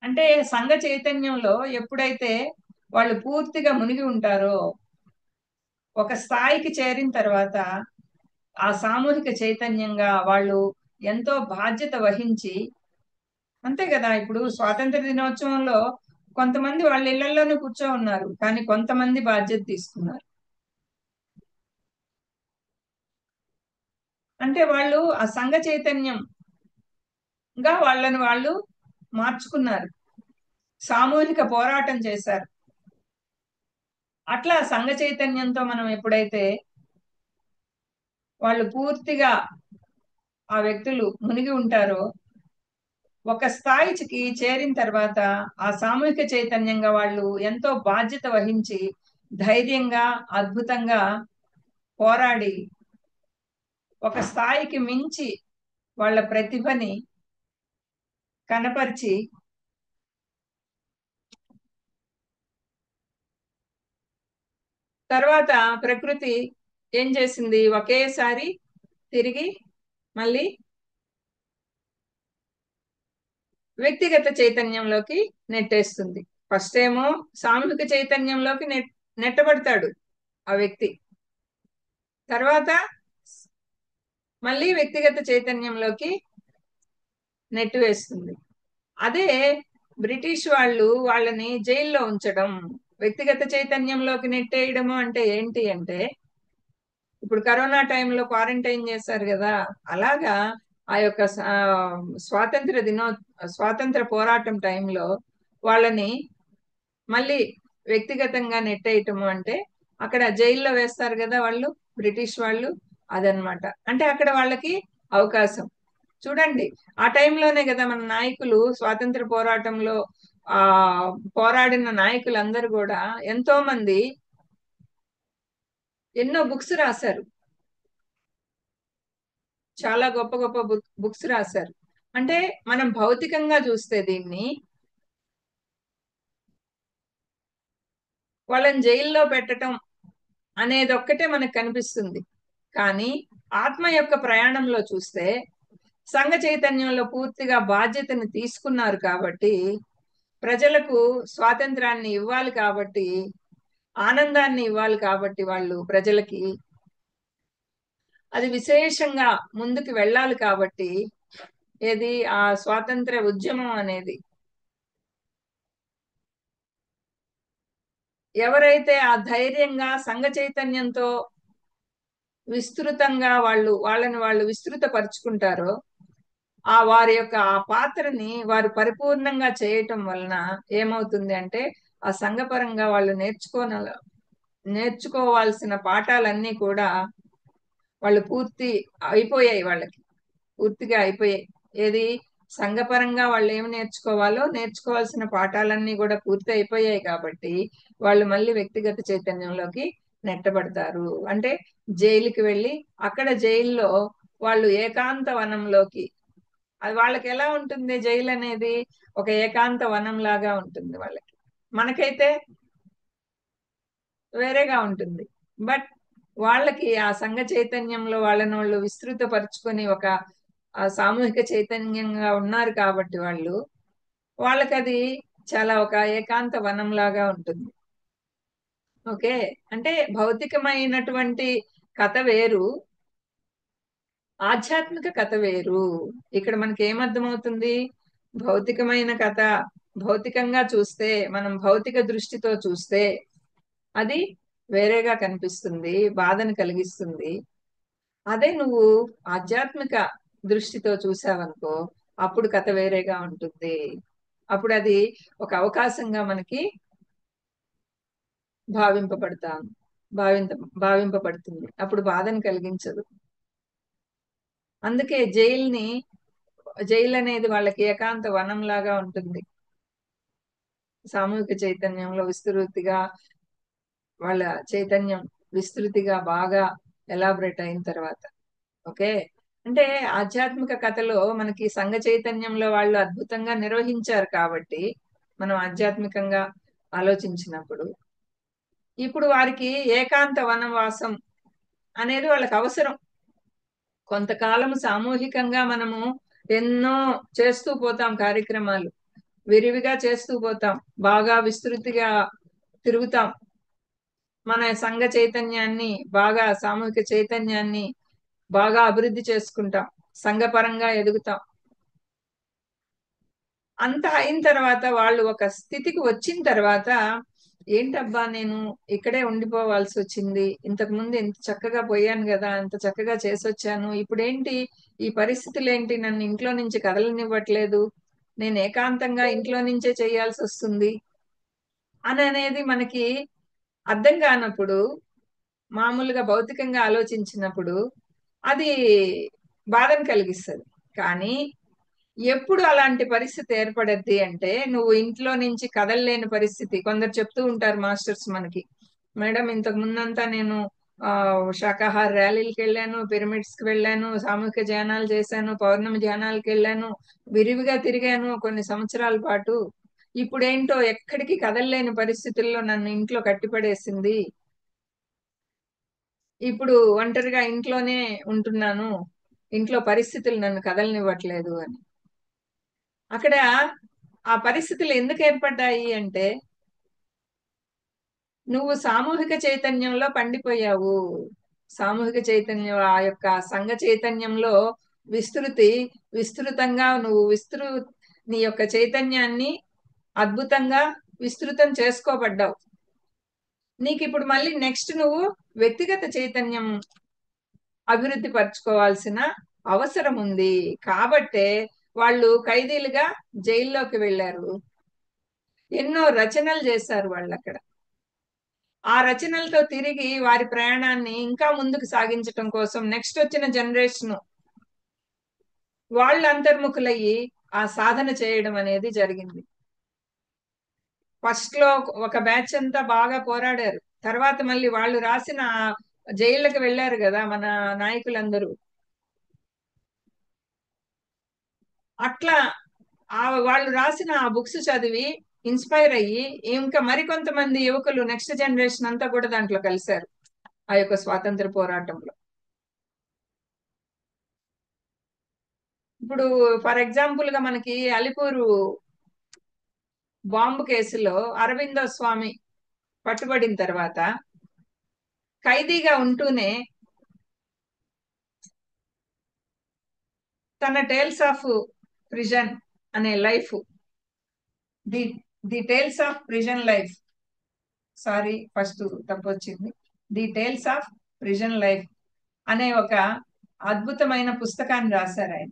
అంటే సంఘ చైతన్యంలో ఎప్పుడైతే వాళ్ళు పూర్తిగా మునిగి ఉంటారో, ఒక స్థాయికి చేరిన తర్వాత ఆ సామూహిక చైతన్యంగా వాళ్ళు ఎంతో బాధ్యత వహించి, అంతే కదా. ఇప్పుడు స్వాతంత్ర దినోత్సవంలో కొంతమంది వాళ్ళ ఇళ్లలోనే కూర్చో ఉన్నారు, కానీ కొంతమంది బాధ్యత తీసుకున్నారు. అంటే వాళ్ళు ఆ సంఘ చైతన్యంగా వాళ్ళని వాళ్ళు మార్చుకున్నారు, సామూహిక పోరాటం చేశారు. అట్లా సంఘ చైతన్యంతో మనం ఎప్పుడైతే వాళ్ళు పూర్తిగా ఆ వ్యక్తులు మునిగి ఉంటారో ఒక స్థాయికి చేరిన తర్వాత ఆ సామూహిక చైతన్యంగా వాళ్ళు ఎంతో బాధ్యత వహించి ధైర్యంగా అద్భుతంగా పోరాడి ఒక స్థాయికి మించి వాళ్ళ ప్రతిభని కనపరిచి తర్వాత ప్రకృతి ఏం చేసింది, ఒకేసారి తిరిగి మళ్ళీ వ్యక్తిగత చైతన్యంలోకి నెట్టేస్తుంది. ఫస్ట్ ఏమో సామూహిక చైతన్యంలోకి నెట్టబడతాడు ఆ వ్యక్తి. తర్వాత మళ్ళీ వ్యక్తిగత చైతన్యంలోకి నెట్టివేస్తుంది. అదే బ్రిటిష్ వాళ్ళు వాళ్ళని జైల్లో ఉంచడం, వ్యక్తిగత చైతన్యంలోకి నెట్టేయడము అంటే ఏంటి అంటే, ఇప్పుడు కరోనా టైంలో క్వారంటైన్ చేశారు కదా, అలాగా ఆ యొక్క స్వాతంత్ర పోరాటం టైంలో వాళ్ళని మళ్ళీ వ్యక్తిగతంగా నెట్టేయటము అంటే, అక్కడ జైల్లో వేస్తారు కదా వాళ్ళు, బ్రిటిష్ వాళ్ళు, అదనమాట. అంటే అక్కడ వాళ్ళకి అవకాశం. చూడండి, ఆ టైంలోనే కదా మన నాయకులు స్వాతంత్ర పోరాటంలో ఆ పోరాడిన నాయకులందరూ కూడా ఎంతో మంది ఎన్నో బుక్స్ రాశారు. చాలా గొప్ప గొప్ప బుక్స్ రాశారు. అంటే మనం భౌతికంగా చూస్తే దీన్ని, వాళ్ళని జైల్లో పెట్టడం అనేది ఒక్కటే మనకు కనిపిస్తుంది. కానీ ఆత్మ యొక్క ప్రయాణంలో చూస్తే సంఘ చైతన్యంలో పూర్తిగా బాధ్యతను తీసుకున్నారు కాబట్టి, ప్రజలకు స్వాతంత్రాన్ని ఇవ్వాలి కాబట్టి, ఆనందాన్ని ఇవ్వాలి కాబట్టి, వాళ్ళు ప్రజలకి అది విశేషంగా ముందుకు వెళ్ళాలి కాబట్టి, ఏది ఆ స్వాతంత్ర ఉద్యమం అనేది, ఎవరైతే ఆ ధైర్యంగా సంఘ చైతన్యంతో విస్తృతంగా వాళ్ళని విస్తృత పరుచుకుంటారో, ఆ వారి యొక్క ఆ పాత్రని వారు పరిపూర్ణంగా చేయటం వలన ఏమవుతుంది అంటే, ఆ సంఘపరంగా వాళ్ళు నేర్చుకోవాల్సిన పాఠాలన్నీ కూడా వాళ్ళు అయిపోయాయి వాళ్ళకి, పూర్తిగా అయిపోయాయి. ఏది సంఘపరంగా వాళ్ళు ఏమి నేర్చుకోవాల్సిన పాఠాలన్నీ కూడా పూర్తి అయిపోయాయి కాబట్టి, వాళ్ళు మళ్ళీ వ్యక్తిగత చైతన్యంలోకి నెట్టబడతారు. అంటే జైలుకి వెళ్ళి అక్కడ జైల్లో వాళ్ళు ఏకాంత వనంలోకి, అది వాళ్ళకి ఎలా ఉంటుంది, జైలు అనేది ఒక ఏకాంత వనం లాగా ఉంటుంది వాళ్ళకి. మనకైతే వేరేగా ఉంటుంది. బట్ వాళ్ళకి ఆ సంఘ చైతన్యంలో వాళ్ళని వాళ్ళు విస్తృతపరుచుకొని ఒక సామూహిక చైతన్యంగా ఉన్నారు కాబట్టి వాళ్ళకి అది చాలా ఒక ఏకాంత వనం లాగా ఉంటుంది. ఓకే. అంటే భౌతికమైనటువంటి కథ వేరు, ఆధ్యాత్మిక కథ వేరు. ఇక్కడ మనకి ఏమర్థమవుతుంది, భౌతికమైన కథ భౌతికంగా చూస్తే, మనం భౌతిక దృష్టితో చూస్తే అది వేరేగా కనిపిస్తుంది, బాధను కలిగిస్తుంది. అదే నువ్వు ఆధ్యాత్మిక దృష్టితో చూసావనుకో, అప్పుడు కథ వేరేగా ఉంటుంది. అప్పుడు అది ఒక అవకాశంగా మనకి భావింపబడతాం భావింత భావింపబడుతుంది. అప్పుడు బాధను కలిగించదు. అందుకే జైలు అనేది వాళ్ళకి ఏకాంత వనం లాగా ఉంటుంది. సామూహిక చైతన్యంలో వాళ్ళ చైతన్యం విస్తృతిగా బాగా ఎలాబరేట్ అయిన తర్వాత. ఓకే. అంటే ఆధ్యాత్మిక కథలో మనకి సంఘ చైతన్యంలో వాళ్ళు అద్భుతంగా నిర్వహించారు కాబట్టి, మనం ఆధ్యాత్మికంగా ఆలోచించినప్పుడు ఇప్పుడు వారికి ఏకాంత వనవాసం అనేది వాళ్ళకి అవసరం. కొంతకాలం సామూహికంగా మనము ఎన్నో చేస్తూ పోతాం, కార్యక్రమాలు విరివిగా చేస్తూ పోతాం, బాగా విస్తృతిగా తిరుగుతాం, మన సంఘ చైతన్యాన్ని బాగా సామూహిక చైతన్యాన్ని బాగా అభివృద్ధి చేసుకుంటాం, సంఘపరంగా ఎదుగుతాం. అంత అయిన తర్వాత వాళ్ళు ఒక స్థితికి వచ్చిన తర్వాత, ఏంటబ్బా నేను ఇక్కడే ఉండిపోవాల్సి వచ్చింది, ఇంతకు ముందు ఎంత చక్కగా పోయాను కదా, ఎంత చక్కగా చేసొచ్చాను, ఇప్పుడేంటి ఈ పరిస్థితులు ఏంటి, నన్ను ఇంట్లో నుంచి కదలనివ్వట్లేదు, నేను ఏకాంతంగా ఇంట్లో నుంచే చేయాల్సి వస్తుంది అని అనేది మనకి అర్థం కానప్పుడు, మామూలుగా భౌతికంగా ఆలోచించినప్పుడు అది బాధను కలిగిస్తుంది. కానీ ఎప్పుడు అలాంటి పరిస్థితి ఏర్పడద్ది అంటే నువ్వు ఇంట్లో నుంచి కదలలేని పరిస్థితి. కొందరు చెప్తూ ఉంటారు మాస్టర్స్ మనకి, మేడం ఇంతకు ముందంతా నేను ఆ శాకాహార ర్యాలీలకు వెళ్ళాను, పిరమిడ్స్ కి వెళ్ళాను, సామూహిక ధ్యానాలు చేశాను, పౌర్ణమి ధ్యానాలకు వెళ్ళాను, విరివిగా తిరిగాను కొన్ని సంవత్సరాల పాటు. ఇప్పుడేంటో ఎక్కడికి కదలలేని పరిస్థితుల్లో నన్ను ఇంట్లో కట్టిపడేసింది. ఇప్పుడు ఒంటరిగా ఇంట్లోనే ఉంటున్నాను, ఇంట్లో పరిస్థితులు నన్ను కదలనివ్వట్లేదు అని. అక్కడ ఆ పరిస్థితులు ఎందుకు ఏర్పడ్డాయి అంటే నువ్వు సామూహిక చైతన్యంలో పండిపోయావు. సామూహిక చైతన్యం, ఆ యొక్క సంఘ చైతన్యంలో విస్తృతి విస్తృతంగా నువ్వు నీ యొక్క చైతన్యాన్ని అద్భుతంగా విస్తృతం చేసుకోబడ్డావు. నీకు ఇప్పుడు మళ్ళీ నెక్స్ట్ నువ్వు వ్యక్తిగత చైతన్యం అభివృద్ధి పరచుకోవాల్సిన అవసరం ఉంది. కాబట్టే వాళ్ళు ఖైదీలుగా జైల్లోకి వెళ్ళారు. ఎన్నో రచనలు చేశారు వాళ్ళు అక్కడ. ఆ రచనలతో తిరిగి వారి ప్రయాణాన్ని ఇంకా ముందుకు సాగించటం కోసం నెక్స్ట్ వచ్చిన జనరేషన్ వాళ్ళు అంతర్ముఖులయ్యి ఆ సాధన చేయడం అనేది జరిగింది. ఫస్ట్ లో ఒక బ్యాచ్ అంతా బాగా పోరాడారు. తర్వాత మళ్ళీ వాళ్ళు రాసిన జైళ్ళకి వెళ్ళారు కదా మన నాయకులందరూ. అట్లా వాళ్ళు రాసిన ఆ బుక్స్ చదివి ఇన్స్పైర్ అయ్యి ఇంకా మరికొంతమంది యువకులు నెక్స్ట్ జనరేషన్ అంతా కూడా దాంట్లో కలిశారు ఆ యొక్క స్వాతంత్ర పోరాటంలో. ఇప్పుడు ఫర్ ఎగ్జాంపుల్ గా మనకి అలిపూరు బాంబు కేసులో అరవిందో స్వామి పట్టుబడిన తర్వాత ఖైదీగా ఉంటూనే తన టేల్స్ ఆఫ్ ప్రిజన్ అనే life, the the tales of prison life, sorry first తప్పొచ్చింది, the tales of prison life అనే ఒక అద్భుతమైన పుస్తకాన్ని రాశారు ఆయన.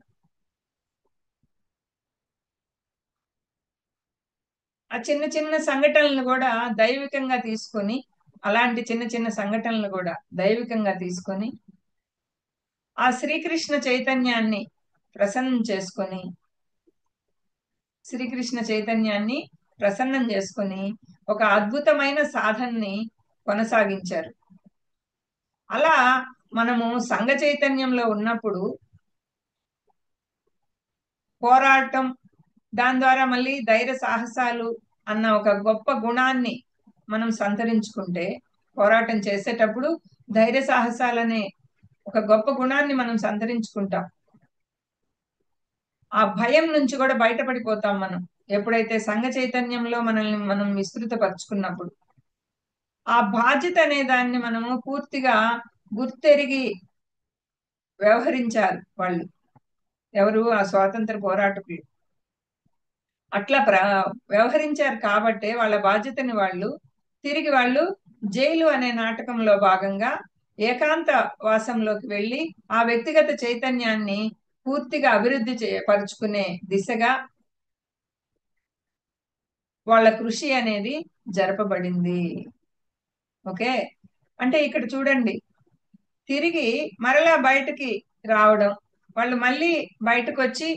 ఆ చిన్న చిన్న సంఘటనలను కూడా దైవికంగా తీసుకొని, అలాంటి చిన్న చిన్న సంఘటనలు కూడా దైవికంగా తీసుకొని ఆ శ్రీకృష్ణ చైతన్యాన్ని ప్రసన్నం చేసుకొని, శ్రీకృష్ణ చైతన్యాన్ని ప్రసన్నం చేసుకొని ఒక అద్భుతమైన సాధనని కొనసాగించారు. అలా మనము సంఘ చైతన్యంలో ఉన్నప్పుడు పోరాటం, దాని ద్వారా మళ్ళీ ధైర్య సాహసాలు అన్న ఒక గొప్ప గుణాన్ని మనం సంతరించుకుంటే, పోరాటం చేసేటప్పుడు ధైర్య సాహసాలనే ఒక గొప్ప గుణాన్ని మనం సంతరించుకుంటాం. ఆ భయం నుంచి కూడా బయటపడిపోతాం మనం ఎప్పుడైతే సంఘ చైతన్యంలో మనల్ని మనం విస్తృతపరుచుకున్నప్పుడు. ఆ బాధ్యత అనే దాన్ని మనము పూర్తిగా గుర్తెరిగి వ్యవహరించారు వాళ్ళు. ఎవరు? ఆ స్వాతంత్ర పోరాటకులు. అట్లా వ్యవహరించారు కాబట్టే వాళ్ళ బాధ్యతని వాళ్ళు జైలు అనే నాటకంలో భాగంగా ఏకాంత వాసంలోకి వెళ్ళి ఆ వ్యక్తిగత చైతన్యాన్ని పూర్తిగా అభివృద్ధి పరుచుకునే దిశగా వాళ్ళ కృషి అనేది జరపబడింది. ఓకే. అంటే ఇక్కడ చూడండి, తిరిగి మరలా బయటకి రావడం, వాళ్ళు మళ్ళీ బయటకు వచ్చి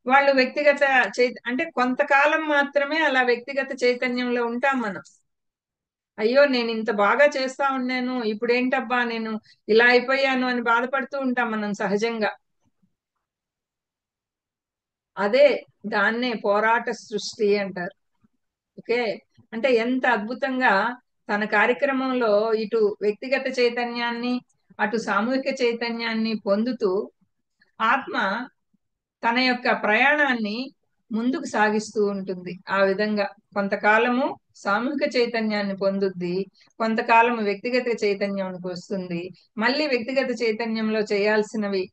వాళ్ళు వ్యక్తిగత అంటే కొంతకాలం మాత్రమే అలా వ్యక్తిగత చైతన్యంలో ఉంటాం మనం. అయ్యో నేను ఇంత బాగా చేస్తా ఉన్నాను, ఇప్పుడు ఏంటబ్బా నేను ఇలా అయిపోయాను అని బాధపడుతూ ఉంటాం మనం సహజంగా. అదే దాన్నే పోరాట సృష్టి అంటారు. ఓకే. అంటే ఎంత అద్భుతంగా తన కార్యక్రమంలో ఇటు వ్యక్తిగత చైతన్యాన్ని అటు సామూహిక చైతన్యాన్ని పొందుతూ ఆత్మ తన యొక్క ప్రయాణాన్ని ముందుకు సాగిస్తూ ఉంటుంది. ఆ విధంగా కొంతకాలము సామూహిక చైతన్యాన్ని పొందుద్ది, కొంతకాలము వ్యక్తిగత చైతన్యానికి వస్తుంది. మళ్ళీ వ్యక్తిగత చైతన్యంలో చేయాల్సినవి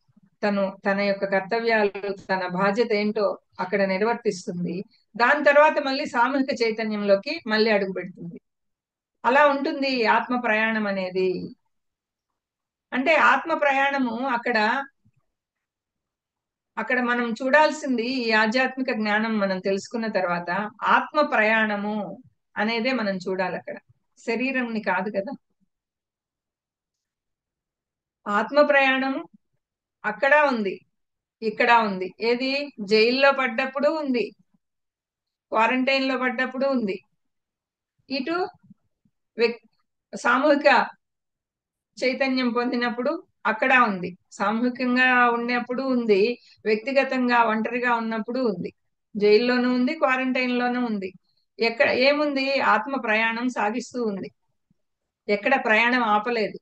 తన యొక్క కర్తవ్యాలు, తన బాధ్యత ఏంటో అక్కడ నిర్వర్తిస్తుంది. దాని తర్వాత మళ్ళీ సామూహిక చైతన్యంలోకి మళ్ళీ అడుగు పెడుతుంది. అలా ఉంటుంది ఆత్మ ప్రయాణం అనేది. అంటే ఆత్మ ప్రయాణము అక్కడ అక్కడ మనం చూడాల్సింది ఈ ఆధ్యాత్మిక జ్ఞానం మనం తెలుసుకున్న తర్వాత ఆత్మ ప్రయాణము అనేదే మనం చూడాలి అక్కడ, శరీరంని కాదు కదా. ఆత్మ ప్రయాణము అక్కడ ఉంది. ఇక్కడ ఉంది. ఏది? జైల్లో పడ్డప్పుడు ఉంది, క్వారంటైన్ లో పడ్డప్పుడు ఉంది. ఇటు వ్యక్ సామూహిక చైతన్యం పొందినప్పుడు అక్కడ ఉంది. సామూహికంగా ఉన్నప్పుడు ఉంది, వ్యక్తిగతంగా ఒంటరిగా ఉన్నప్పుడు ఉంది. జైల్లోనూ ఉంది, క్వారంటైన్ లోనూ ఉంది. ఎక్కడ ఏముంది? ఆత్మ ప్రయాణం సాగిస్తూ ఉంది. ఎక్కడ ప్రయాణం ఆపలేదు.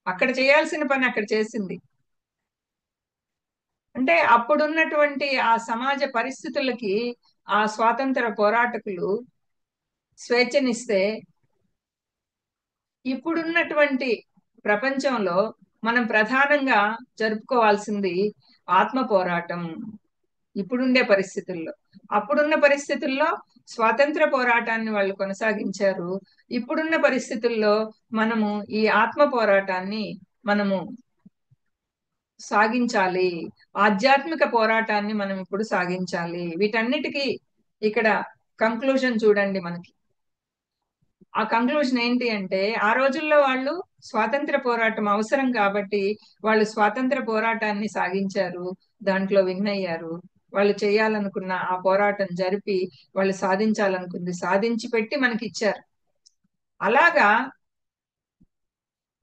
అక్కడ చేయాల్సిన పని అక్కడ చేసింది. అంటే అప్పుడున్నటువంటి ఆ సమాజ పరిస్థితులకి ఆ స్వాతంత్ర పోరాటకులు స్వేచ్ఛనిస్తే, ఇప్పుడున్నటువంటి ప్రపంచంలో మనం ప్రధానంగా జరుపుకోవాల్సింది ఆత్మ పోరాటం. ఇప్పుడుండే పరిస్థితుల్లో, అప్పుడున్న పరిస్థితుల్లో స్వాతంత్ర పోరాటాన్ని వాళ్ళు కొనసాగించారు. ఇప్పుడున్న పరిస్థితుల్లో మనము ఈ ఆత్మ పోరాటాన్ని మనము సాగించాలి. ఆధ్యాత్మిక పోరాటాన్ని మనం ఇప్పుడు సాగించాలి. వీటన్నిటికీ ఇక్కడ కంక్లూజన్ చూడండి మనకి. ఆ కంక్లూజన్ ఏంటి అంటే, ఆ రోజుల్లో వాళ్ళు స్వాతంత్ర పోరాటం అవసరం కాబట్టి వాళ్ళు స్వాతంత్ర పోరాటాన్ని సాగించారు. దాంట్లో విన్ అయ్యారు. వాళ్ళు చేయాలనుకున్న ఆ పోరాటం జరిపి వాళ్ళు సాధించాలనుకుంది సాధించి పెట్టి మనకి ఇచ్చారు. అలాగా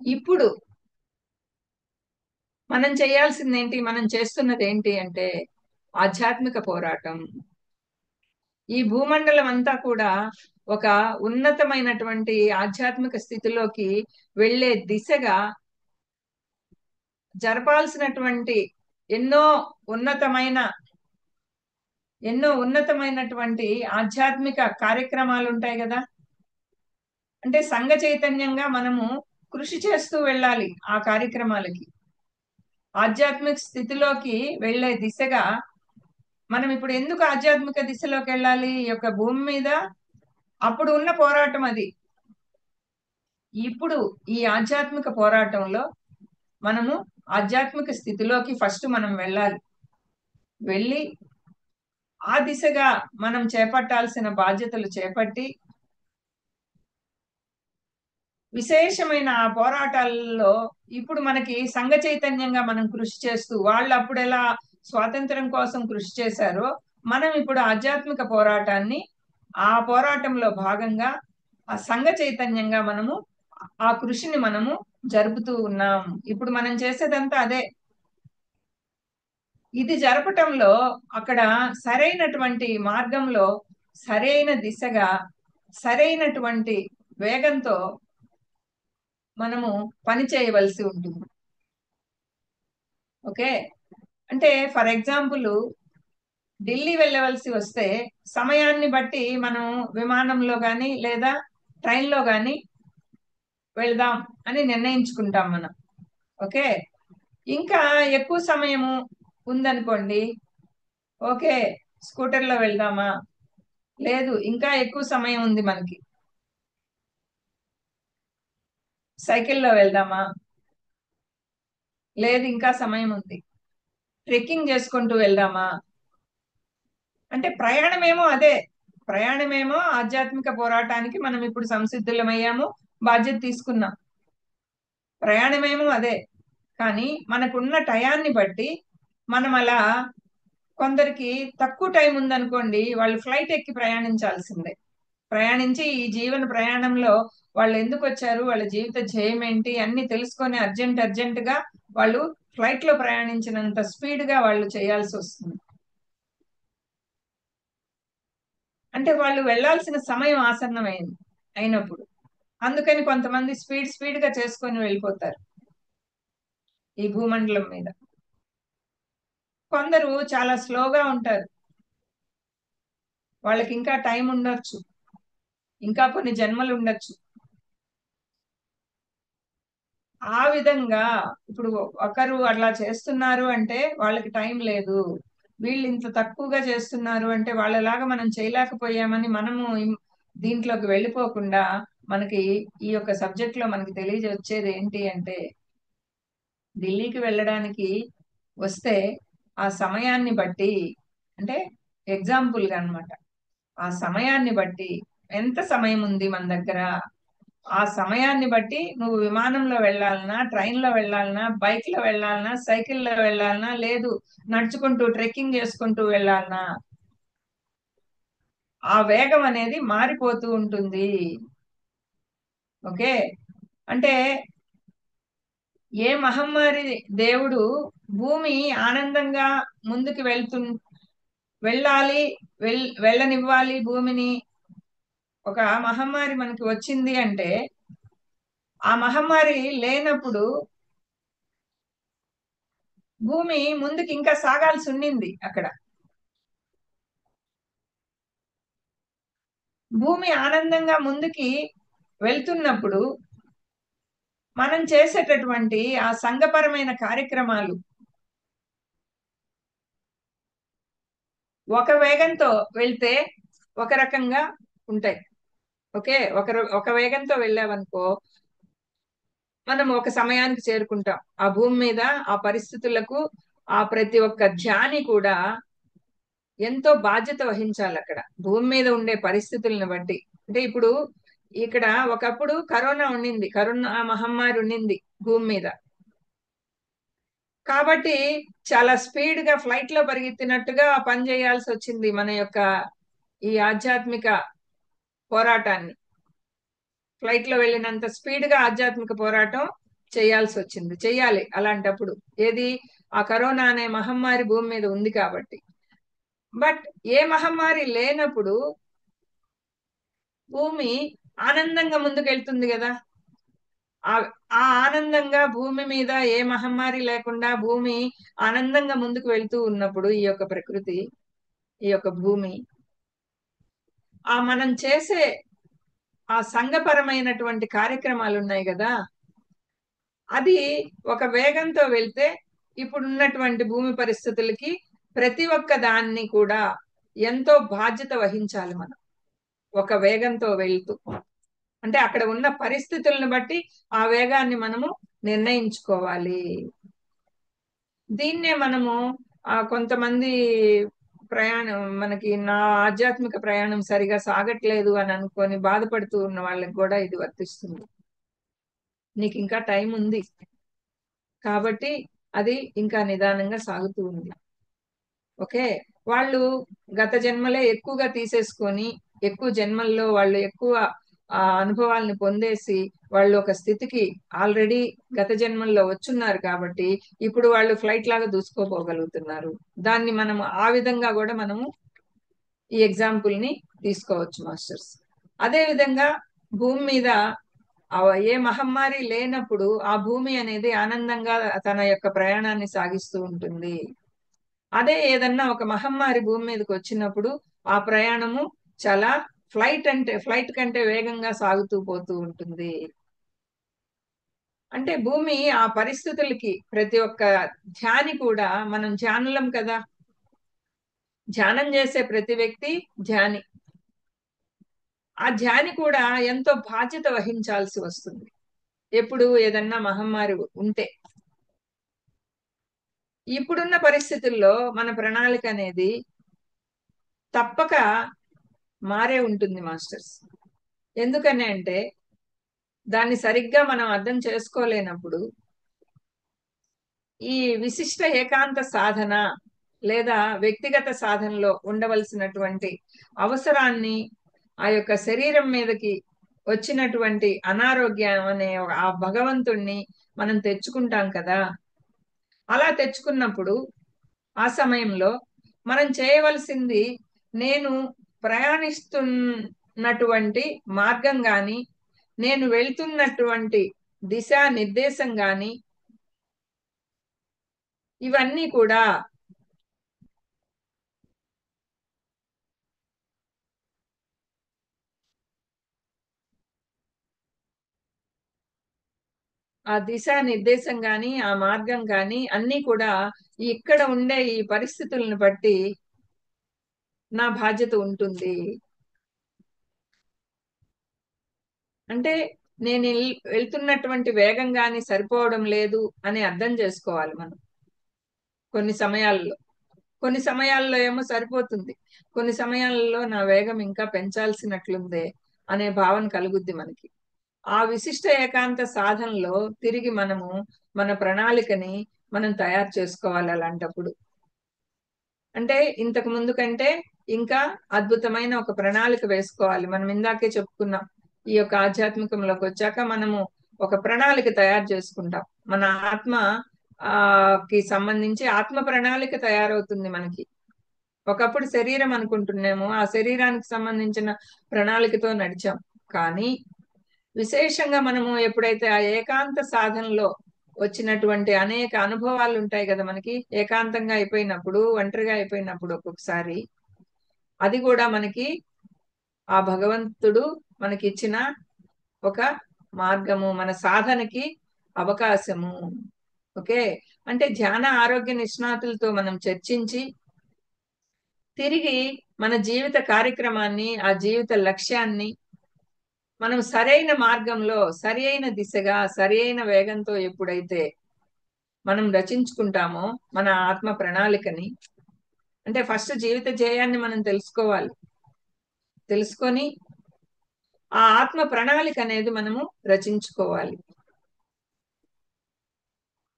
ఇప్పుడు మనం చేయాల్సింది ఏంటి? మనం చేస్తున్నది ఏంటి అంటే ఆధ్యాత్మిక పోరాటం. ఈ భూమండలం అంతా కూడా ఒక ఉన్నతమైనటువంటి ఆధ్యాత్మిక స్థితిలోకి వెళ్ళే దిశగా జరపాల్సినటువంటి ఎన్నో ఉన్నతమైన ఉన్నతమైనటువంటి ఆధ్యాత్మిక కార్యక్రమాలు ఉంటాయి కదా. అంటే సంఘ చైతన్యంగా మనము కృషి చేస్తూ వెళ్ళాలి ఆ కార్యక్రమాలకి. ఆధ్యాత్మిక స్థితిలోకి వెళ్ళే దిశగా మనం ఇప్పుడు ఎందుకు ఆధ్యాత్మిక దిశలోకి వెళ్ళాలి? ఈ యొక్క భూమి మీద అప్పుడు ఉన్న పోరాటం అది. ఇప్పుడు ఈ ఆధ్యాత్మిక పోరాటంలో మనము ఆధ్యాత్మిక స్థితిలోకి ఫస్ట్ మనం వెళ్ళాలి. వెళ్ళి ఆ దిశగా మనం చేపట్టాల్సిన బాధ్యతలు చేపట్టి విశేషమైన ఆ పోరాటాలలో ఇప్పుడు మనకి సంఘ చైతన్యంగా మనం కృషి చేస్తూ, వాళ్ళు అప్పుడు ఎలా స్వాతంత్రం కోసం కృషి చేశారో మనం ఇప్పుడు ఆధ్యాత్మిక పోరాటాన్ని ఆ పోరాటంలో భాగంగా ఆ సంఘ చైతన్యంగా మనము ఆ కృషిని మనము జరుపుతూ ఉన్నాం. ఇప్పుడు మనం చేసేదంతా అదే. ఇది జరపటంలో అక్కడ సరైనటువంటి మార్గంలో, సరైన దిశగా, సరైనటువంటి వేగంతో మనము పని చేయవలసి ఉంటుంది. ఓకే. అంటే ఫర్ ఎగ్జాంపుల్ ఢిల్లీ వెళ్ళవలసి వస్తే సమయాన్ని బట్టి మనం విమానంలో కానీ లేదా ట్రైన్లో కానీ వెళ్దాం అని నిర్ణయించుకుంటాం మనం. ఓకే. ఇంకా ఎక్కువ సమయము ఉందనుకోండి, ఓకే స్కూటర్లో వెళ్దామా, లేదు ఇంకా ఎక్కువ సమయం ఉంది మనకి, సైకిల్లో వెళ్దామా, లేదు ఇంకా సమయం ఉంది ట్రెక్కింగ్ చేసుకుంటూ వెళ్దామా. అంటే ప్రయాణమేమో అదే. ప్రయాణమేమో ఆధ్యాత్మిక పోరాటానికి మనం ఇప్పుడు సంసిద్ధులమయ్యాము, బాధ్యత తీసుకున్నాం. ప్రయాణమేమో అదే. కానీ మనకున్న టయాన్ని బట్టి మనం అలా, కొందరికి తక్కువ టైం ఉందనుకోండి, వాళ్ళు ఫ్లైట్ ఎక్కి ప్రయాణించాల్సిందే. ప్రయాణించి ఈ జీవన ప్రయాణంలో వాళ్ళు ఎందుకు వచ్చారు, వాళ్ళ జీవిత ధ్యేయం ఏంటి అన్ని తెలుసుకొని అర్జెంట్ గా వాళ్ళు ఫ్లైట్ లో ప్రయాణించినంత స్పీడ్ గా వాళ్ళు చేయాల్సి వస్తుంది. అంటే వాళ్ళు వెళ్ళాల్సిన సమయం ఆసన్నమైంది అయినప్పుడు. అందుకని కొంతమంది స్పీడ్ గా చేసుకొని వెళ్ళిపోతారు ఈ భూమండలం మీద. కొందరు చాలా స్లోగా ఉంటారు. వాళ్ళకి ఇంకా టైం ఉండొచ్చు, ఇంకా కొన్ని జన్మలు ఉండొచ్చు. ఆ విధంగా ఇప్పుడు ఒకరు అట్లా చేస్తున్నారు అంటే వాళ్ళకి టైం లేదు, వీళ్ళు ఇంత తక్కువగా చేస్తున్నారు అంటే వాళ్ళలాగా మనం చేయలేకపోయామని మనము దీంట్లోకి వెళ్ళిపోకుండా మనకి ఈ యొక్క సబ్జెక్ట్ లో మనకి తెలియజేది ఏంటి అంటే, ఢిల్లీకి వెళ్ళడానికి వస్తే ఆ సమయాన్ని బట్టి, అంటే ఎగ్జాంపుల్ గా అన్నమాట, ఆ సమయాన్ని బట్టి ఎంత సమయం ఉంది మన దగ్గర, ఆ సమయాన్ని బట్టి నువ్వు విమానంలో వెళ్ళాలన్నా, ట్రైన్ లో వెళ్ళాలన్నా, బైక్ లో వెళ్ళాలన్నా, సైకిల్లో వెళ్ళాలన్నా, లేదు నడుచుకుంటూ ట్రెక్కింగ్ చేసుకుంటూ వెళ్ళాలన్నా, ఆ వేగం అనేది మారిపోతూ ఉంటుంది. ఓకే. అంటే ఏ మహమ్మారి దేవుడు భూమి ఆనందంగా ముందుకు వెళ్ళాలి, వెళ్ళనివ్వాలి భూమిని, ఒక మహమ్మారి మనకి వచ్చింది అంటే ఆ మహమ్మారి లేనప్పుడు భూమి ముందుకు ఇంకా సాగాల్సి ఉండింది అక్కడ. భూమి ఆనందంగా ముందుకి వెళ్తున్నప్పుడు మనం చేసేటటువంటి ఆ సంఘపరమైన కార్యక్రమాలు ఒక వేగంతో వెళ్తే ఒక రకంగా ఉంటాయి. ఓకే. ఒక వేగంతో వెళ్ళామనుకో మనం ఒక సమయానికి చేరుకుంటాం. ఆ భూమి మీద ఆ పరిస్థితులకు ఆ ప్రతి ఒక్క ధ్యాని కూడా ఎంతో బాధ్యత వహించాలి అక్కడ భూమి మీద ఉండే పరిస్థితులను బట్టి. అంటే ఇప్పుడు ఇక్కడ ఒకప్పుడు కరోనా ఉండింది, కరోనా మహమ్మారి ఉండింది భూమి మీద. కాబట్టి చాలా స్పీడ్ గా ఫ్లైట్ లో పరిగెత్తినట్టుగా పని చేయాల్సి వచ్చింది మన యొక్క ఈ ఆధ్యాత్మిక పోరాటాన్ని. ఫ్లైట్ లో వెళ్ళినంత స్పీడ్ గా ఆధ్యాత్మిక పోరాటం చేయాల్సి వచ్చింది, చెయ్యాలి అలాంటప్పుడు. ఏది? ఆ కరోనా అనే మహమ్మారి భూమి మీద ఉంది కాబట్టి. బట్ ఏ మహమ్మారి లేనప్పుడు భూమి ఆనందంగా ముందుకెళ్తుంది కదా. ఆ ఆ ఆనందంగా భూమి మీద ఏ మహమ్మారి లేకుండా భూమి ఆనందంగా ముందుకు వెళ్తూ ఉన్నప్పుడు ఈ యొక్క ప్రకృతి, ఈ యొక్క భూమి, ఆ మనం చేసే ఆ సంఘపరమైనటువంటి కార్యక్రమాలు ఉన్నాయి కదా, అది ఒక వేగంతో వెళ్తే ఇప్పుడున్నటువంటి భూమి పరిస్థితులకి ప్రతి ఒక్క దాన్ని కూడా ఎంతో బాధ్యత వహించాలి మనం ఒక వేగంతో వెళ్తూ. అంటే అక్కడ ఉన్న పరిస్థితులను బట్టి ఆ వేగాన్ని మనము నిర్ణయించుకోవాలి. దీన్నే మనము కొంతమంది ప్రయాణం మనకి నా ఆధ్యాత్మిక ప్రయాణం సరిగా సాగట్లేదు అని అనుకొని బాధపడుతూ ఉన్న వాళ్ళకి కూడా ఇది వర్తిస్తుంది. నీకు ఇంకా టైం ఉంది కాబట్టి అది ఇంకా నిదానంగా సాగుతూ ఉంది. ఓకే. వాళ్ళు గత జన్మలే ఎక్కువగా తీసేసుకొని ఎక్కువ జన్మల్లో వాళ్ళు ఎక్కువ అనుభవాలను పొందేసి వాళ్ళు ఒక స్థితికి ఆల్రెడీ గత జన్మల్లో వచ్చున్నారు కాబట్టి ఇప్పుడు వాళ్ళు ఫ్లైట్ లాగా దూసుకోపోగలుగుతున్నారు. దాన్ని మనం ఆ విధంగా కూడా మనము ఈ ఎగ్జాంపుల్ ని తీసుకోవచ్చు మాస్టర్స్. అదే విధంగా భూమి మీద ఏ మహమ్మారి లేనప్పుడు ఆ భూమి అనేది ఆనందంగా తన యొక్క ప్రయాణాన్ని సాగిస్తూ ఉంటుంది. అదే ఏదన్నా ఒక మహమ్మారి భూమి మీదకి వచ్చినప్పుడు ఆ ప్రయాణము చాలా ఫ్లైట్ కంటే వేగంగా సాగుతూ పోతూ ఉంటుంది. అంటే భూమి ఆ పరిస్థితులకి ప్రతి ఒక్క ధ్యాని కూడా, మనం ధ్యానులం కదా, ధ్యానం చేసే ప్రతి వ్యక్తి ధ్యాని. ఆ ధ్యాని కూడా ఎంతో బాధ్యత వహించాల్సి వస్తుంది ఎప్పుడు ఏదన్నా మహమ్మారి ఉంటే. ఇప్పుడున్న పరిస్థితుల్లో మన ప్రణాళిక అనేది తప్పక మారే ఉంటుంది మాస్టర్స్. ఎందుకని అంటే దాన్ని సరిగ్గా మనం అర్థం చేసుకోలేనప్పుడు ఈ విశిష్ట ఏకాంత సాధన లేదా వ్యక్తిగత సాధనలో ఉండవలసినటువంటి అవసరాన్ని, ఆ యొక్క శరీరం మీదకి వచ్చినటువంటి అనారోగ్యం అనే ఆ భగవంతుణ్ణి మనం తెచ్చుకుంటాం కదా. అలా తెచ్చుకున్నప్పుడు ఆ సమయంలో మనం చేయవలసింది, నేను ప్రయాణిస్తున్నటువంటి మార్గం గాని, నేను వెళ్తున్నటువంటి దిశా నిర్దేశం గాని, ఇవన్నీ కూడా ఆ దిశా నిర్దేశం గాని, ఆ మార్గం గాని అన్నీ కూడా ఇక్కడ ఉండే ఈ పరిస్థితులను బట్టి నా బాధ్యత ఉంటుంది. అంటే నేను వెళ్తున్నటువంటి వేగం గాని సరిపోవడం లేదు అని అర్థం చేసుకోవాలి మనం. కొన్ని సమయాల్లో కొన్ని సమయాల్లో ఏమో సరిపోతుంది, కొన్ని సమయాల్లో నా వేగం ఇంకా పెంచాల్సినట్లుందే అనే భావన కలుగుద్ది మనకి. ఆ విశిష్ట ఏకాంత సాధనలో తిరిగి మనము మన ప్రణాళికని మనం తయారు చేసుకోవాలి అలాంటప్పుడు. అంటే ఇంతకు ముందు కంటే ఇంకా అద్భుతమైన ఒక ప్రణాళిక వేసుకోవాలి. మనం ఇందాకే చెప్పుకున్నాం, ఈ యొక్క ఆధ్యాత్మికంలోకి వచ్చాక మనము ఒక ప్రణాళిక తయారు చేసుకుంటాం. మన ఆత్మ ఆ కి సంబంధించి ఆత్మ ప్రణాళిక తయారవుతుంది మనకి. ఒకప్పుడు శరీరం అనుకుంటున్నాము, ఆ శరీరానికి సంబంధించిన ప్రణాళికతో నడిచాం. కానీ విశేషంగా మనము ఎప్పుడైతే ఆ ఏకాంత సాధనలో వచ్చినటువంటి అనేక అనుభవాలు ఉంటాయి కదా మనకి, ఏకాంతంగా అయిపోయినప్పుడు, ఒంటరిగా అయిపోయినప్పుడు ఒక్కొక్కసారి అది కూడా మనకి ఆ భగవంతుడు మనకి ఇచ్చిన ఒక మార్గము, మన సాధనకి అవకాశము. ఓకే. అంటే ధ్యాన ఆరోగ్య నిష్ణాతులతో మనం చర్చించి తిరిగి మన జీవిత కార్యక్రమాన్ని, ఆ జీవిత లక్ష్యాన్ని మనం సరైన మార్గంలో, సరి అయిన దిశగా, సరి అయిన వేగంతో ఎప్పుడైతే మనం రచించుకుంటామో మన ఆత్మ ప్రణాళికని, అంటే ఫస్ట్ జీవిత ధ్యేయాన్ని మనం తెలుసుకోవాలి. తెలుసుకొని ఆ ఆత్మ ప్రణాళిక అనేది మనము రచించుకోవాలి.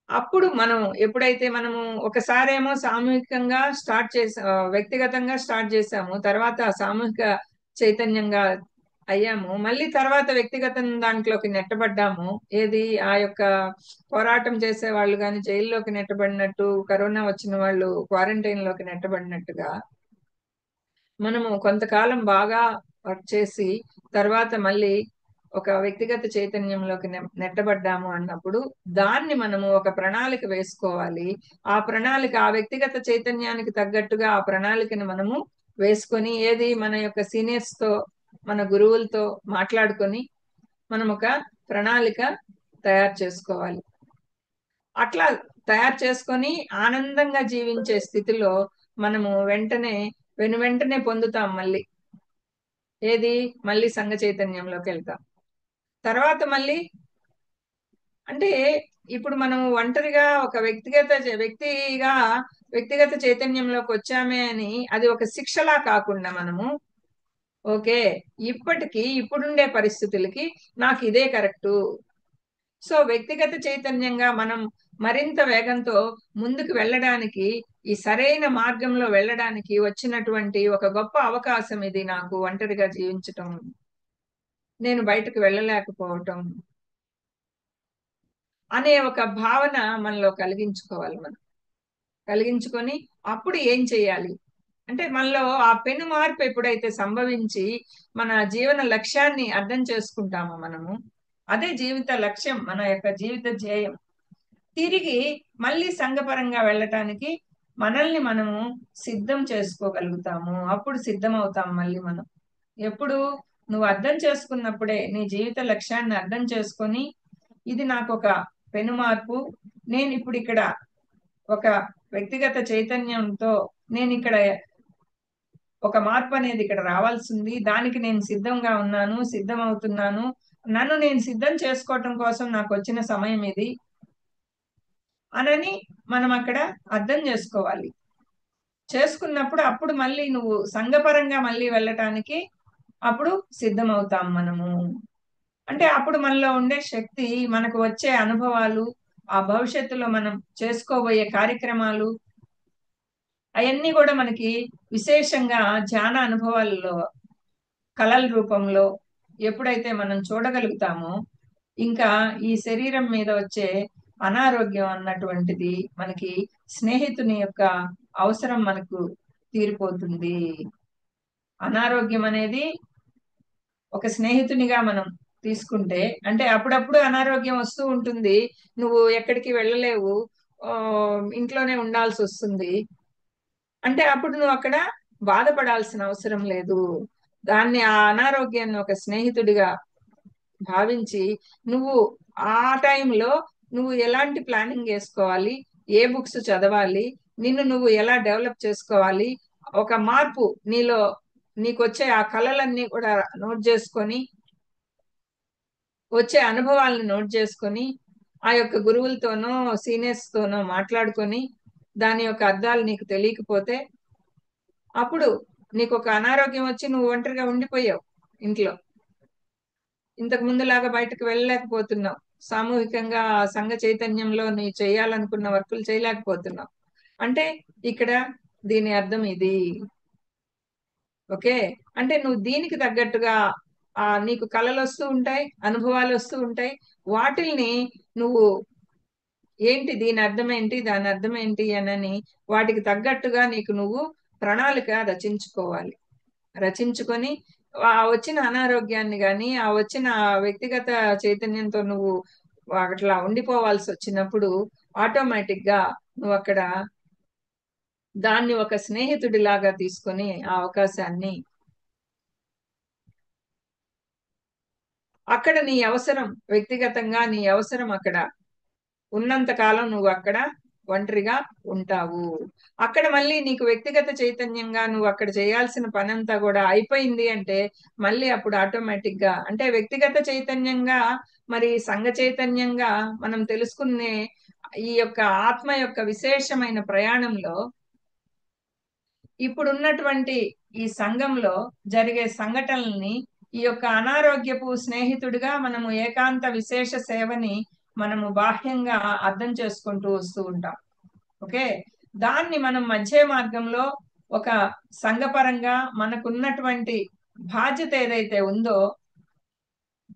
అప్పుడు మనం ఎప్పుడైతే మనము ఒకసారేమో సామూహికంగా స్టార్ట్ వ్యక్తిగతంగా స్టార్ట్ చేసాము, తర్వాత సామూహిక చైతన్యంగా అయ్యాము, మళ్ళీ తర్వాత వ్యక్తిగతం దాంట్లోకి నెట్టబడ్డాము. ఏది ఆ యొక్క పోరాటం చేసే వాళ్ళు కానీ జైల్లోకి నెట్టబడినట్టు, కరోనా వచ్చిన వాళ్ళు క్వారంటైన్ లోకి నెట్టబడినట్టుగా మనము కొంతకాలం బాగా వర్క్ చేసి తర్వాత మళ్ళీ ఒక వ్యక్తిగత చైతన్యంలోకి నెట్టబడ్డాము అన్నప్పుడు దాన్ని మనము ఒక ప్రణాళిక వేసుకోవాలి. ఆ ప్రణాళిక ఆ వ్యక్తిగత చైతన్యానికి తగ్గట్టుగా ఆ ప్రణాళికని మనము వేసుకొని, ఏది మన యొక్క సీనియర్స్ తో, మన గురువులతో మాట్లాడుకొని మనం ఒక ప్రణాళిక తయారు చేసుకోవాలి. అట్లా తయారు చేసుకొని ఆనందంగా జీవించే స్థితిలో మనము వెంటనే పొందుతాం మళ్ళీ. ఏది మళ్ళీ సంఘ చైతన్యంలోకి వెళ్తాం. తర్వాత మళ్ళీ అంటే ఇప్పుడు మనం ఒంటరిగా ఒక వ్యక్తిగా వ్యక్తిగత చైతన్యంలోకి వచ్చామే అని అది ఒక శిక్షలా కాకుండా మనము ఓకే, ఇప్పుడుండే పరిస్థితులకి నాకు ఇదే కరెక్టు. సో వ్యక్తిగత చైతన్యంగా మనం మరింత వేగంతో ముందుకు వెళ్ళడానికి, ఈ సరైన మార్గంలో వెళ్ళడానికి వచ్చినటువంటి ఒక గొప్ప అవకాశం ఇది నాకు ఒంటరిగా జీవించటం, నేను బయటకు వెళ్ళలేకపోవటం అనే ఒక భావన మనలో కలిగించుకోవాలి. మనం కలిగించుకొని అప్పుడు ఏం చేయాలి అంటే, మనలో ఆ పెను మార్పు ఎప్పుడైతే సంభవించి మన జీవన లక్ష్యాన్ని అర్థం చేసుకుంటామో మనము, అదే జీవిత లక్ష్యం, మన యొక్క జీవిత ధ్యేయం. తిరిగి మళ్ళీ సంఘపరంగా వెళ్ళటానికి మనల్ని మనము సిద్ధం చేసుకోగలుగుతాము. అప్పుడు సిద్ధం అవుతాం మళ్ళీ మనం. ఎప్పుడు నువ్వు అర్థం చేసుకున్నప్పుడే, నీ జీవిత లక్ష్యాన్ని అర్థం చేసుకొని ఇది నాకు ఒక పెను మార్పు, నేను ఇప్పుడు ఇక్కడ ఒక వ్యక్తిగత చైతన్యంతో నేను ఇక్కడ ఒక మార్పు అనేది ఇక్కడ రావాల్సింది, దానికి నేను సిద్ధంగా ఉన్నాను, సిద్ధం అవుతున్నాను, నన్ను నేను సిద్ధం చేసుకోవటం కోసం నాకు వచ్చిన సమయం ఇది అనని మనం అక్కడ అర్థం చేసుకోవాలి. చేసుకున్నప్పుడు అప్పుడు మళ్ళీ నువ్వు సంఘపరంగా మళ్ళీ వెళ్ళటానికి అప్పుడు సిద్ధమవుతాం మనము. అంటే అప్పుడు మనలో ఉండే శక్తి, మనకు వచ్చే అనుభవాలు, ఆ భవిష్యత్తులో మనం చేసుకోబోయే కార్యక్రమాలు అవన్నీ కూడా మనకి విశేషంగా ధ్యాన అనుభవాల్లో కళల రూపంలో ఎప్పుడైతే మనం చూడగలుగుతామో, ఇంకా ఈ శరీరం మీద వచ్చే అనారోగ్యం అన్నటువంటిది మనకి, స్నేహితుని యొక్క అవసరం మనకు తీరిపోతుంది. అనారోగ్యం అనేది ఒక స్నేహితునిగా మనం తీసుకుంటే, అంటే అప్పుడప్పుడు అనారోగ్యం వస్తూ ఉంటుంది, నువ్వు ఎక్కడికి వెళ్ళలేవు, ఇంట్లోనే ఉండాల్సి వస్తుంది అంటే అప్పుడు నువ్వు అక్కడ బాధపడాల్సిన అవసరం లేదు. దాన్ని, ఆ అనారోగ్యాన్ని ఒక స్నేహితుడిగా భావించి నువ్వు ఆ టైంలో నువ్వు ఎలాంటి ప్లానింగ్ చేసుకోవాలి, ఏ బుక్స్ చదవాలి, నిన్ను నువ్వు ఎలా డెవలప్ చేసుకోవాలి, ఒక మార్పు నీలో, నీకొచ్చే ఆ కళలన్నీ కూడా నోట్ చేసుకొని, వచ్చే అనుభవాలను నోట్ చేసుకొని, ఆ యొక్క గురువులతోనో సీనియర్స్ తోనో మాట్లాడుకొని దాని యొక్క అర్థాలు నీకు తెలియకపోతే, అప్పుడు నీకు ఒక అనారోగ్యం వచ్చి నువ్వు ఒంటరిగా ఉండిపోయావు ఇంట్లో, ఇంతకు ముందులాగా బయటకు వెళ్ళలేకపోతున్నావు. సామూహికంగా సంఘ చైతన్యంలో నీ చేయాలనుకున్న వర్కులు చేయలేకపోతున్నావు. అంటే ఇక్కడ దీని అర్థం ఇది. ఓకే. అంటే నువ్వు దీనికి తగ్గట్టుగా నీకు కళలు వస్తూ ఉంటాయి, అనుభవాలు వస్తూ ఉంటాయి. వాటిల్ని నువ్వు ఏంటి, దీని అర్థం ఏంటి, దాని అర్థం ఏంటి అనని వాటికి తగ్గట్టుగా నీకు నువ్వు ప్రణాళిక రచించుకోవాలి. రచించుకొని వచ్చిన అనారోగ్యాన్ని గాని, వచ్చిన వ్యక్తిగత చైతన్యంతో నువ్వు అట్లా ఉండిపోవాల్సి వచ్చినప్పుడు ఆటోమేటిక్ గా నువ్వు అక్కడ దాన్ని ఒక స్నేహితుడిలాగా తీసుకొని ఆ అవకాశాన్ని అక్కడ నీ అవసరం, వ్యక్తిగతంగా నీ అవసరం అక్కడ ఉన్నంత కాలం నువ్వు అక్కడ ఒంటరిగా ఉంటావు. అక్కడ మళ్ళీ నీకు వ్యక్తిగత చైతన్యంగా నువ్వు అక్కడ చేయాల్సిన పనంతా కూడా అయిపోయింది అంటే మళ్ళీ అప్పుడు ఆటోమేటిక్ గా అంటే వ్యక్తిగత చైతన్యంగా మరి సంఘ చైతన్యంగా మనం తెలుసుకునే ఈ యొక్క ఆత్మ యొక్క విశేషమైన ప్రయాణంలో ఇప్పుడున్నటువంటి ఈ సంఘంలో జరిగే సంఘటనల్ని ఈ యొక్క అనారోగ్యపు స్నేహితుడిగా మనము ఏకాంత విశేష సేవని మనము బాహ్యంగా అర్థం చేసుకుంటూ వస్తూ ఉంటాం. ఓకే. దాన్ని మనం మధ్య మార్గంలో ఒక సంఘపరంగా మనకున్నటువంటి బాధ్యత ఏదైతే ఉందో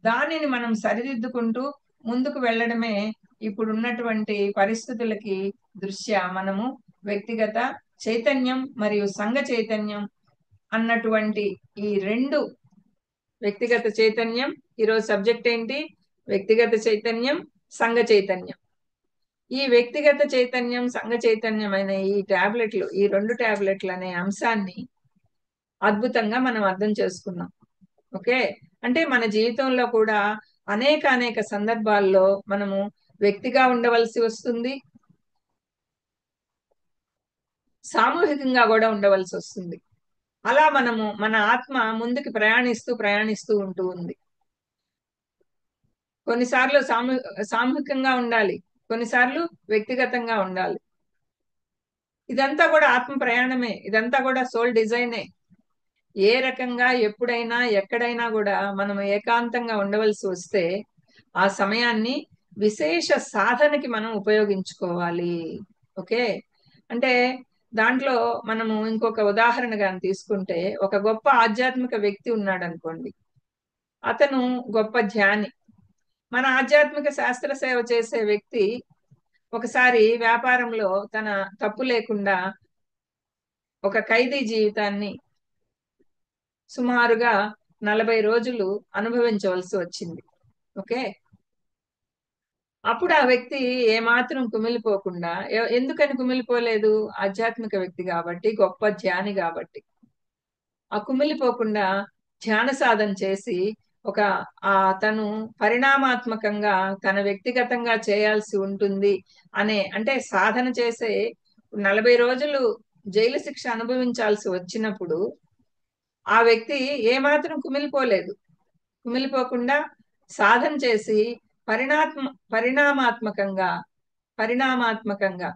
దానిని మనం సరిదిద్దుకుంటూ ముందుకు వెళ్ళడమే ఇప్పుడున్నటువంటి పరిస్థితులకి దృష్ట్యా మనము వ్యక్తిగత చైతన్యం మరియు సంఘ చైతన్యం అన్నటువంటి ఈ రెండు, వ్యక్తిగత చైతన్యం, ఈరోజు సబ్జెక్ట్ ఏంటి, వ్యక్తిగత చైతన్యం, సంఘ చైతన్యం. ఈ వ్యక్తిగత చైతన్యం సంఘ చైతన్యం అనే ఈ రెండు టాబ్లెట్లు అనే అంశాన్ని అద్భుతంగా మనం అర్థం చేసుకున్నాం. ఓకే. అంటే మన జీవితంలో కూడా అనేక సందర్భాల్లో మనము వ్యక్తిగా ఉండవలసి వస్తుంది, సామూహికంగా కూడా ఉండవలసి వస్తుంది. అలా మనము మన ఆత్మ ముందుకు ప్రయాణిస్తూ ఉంటూ ఉంది. కొన్నిసార్లు సామూహికంగా ఉండాలి, కొన్నిసార్లు వ్యక్తిగతంగా ఉండాలి. ఇదంతా కూడా ఆత్మ ప్రయాణమే, ఇదంతా కూడా సోల్ డిజైనే. ఏ రకంగా ఎప్పుడైనా ఎక్కడైనా కూడా మనం ఏకాంతంగా ఉండవలసి వస్తే ఆ సమయాన్ని విశేష సాధనకి మనం ఉపయోగించుకోవాలి. ఓకే. అంటే దాంట్లో మనము ఇంకొక ఉదాహరణ గాని తీసుకుంటే ఒక గొప్ప ఆధ్యాత్మిక వ్యక్తి ఉన్నాడు అనుకోండి. అతను గొప్ప ధ్యాని. మన ఆధ్యాత్మిక శాస్త్ర సేవ చేసే వ్యక్తి ఒకసారి వ్యాపారంలో తన తప్పు లేకుండా ఒక ఖైదీ జీవితాన్ని సుమారుగా 40 రోజులు అనుభవించవలసి వచ్చింది. ఓకే. అప్పుడు ఆ వ్యక్తి ఏమాత్రం కుమిలిపోకుండా, ఎందుకని కుమిలిపోలేదు, ఆధ్యాత్మిక వ్యక్తి కాబట్టి, గొప్ప ధ్యాని కాబట్టి ఆ కుమిలిపోకుండా ధ్యాన సాధన చేసి ఒక తను పరిణామాత్మకంగా తన వ్యక్తిగతంగా చేయాల్సి ఉంటుంది అంటే సాధన చేసే 40 రోజులు జైలు శిక్ష అనుభవించాల్సి వచ్చినప్పుడు ఆ వ్యక్తి ఏమాత్రం కుమిలిపోకుండా సాధన చేసి పరిణామాత్మకంగా పరిణామాత్మకంగా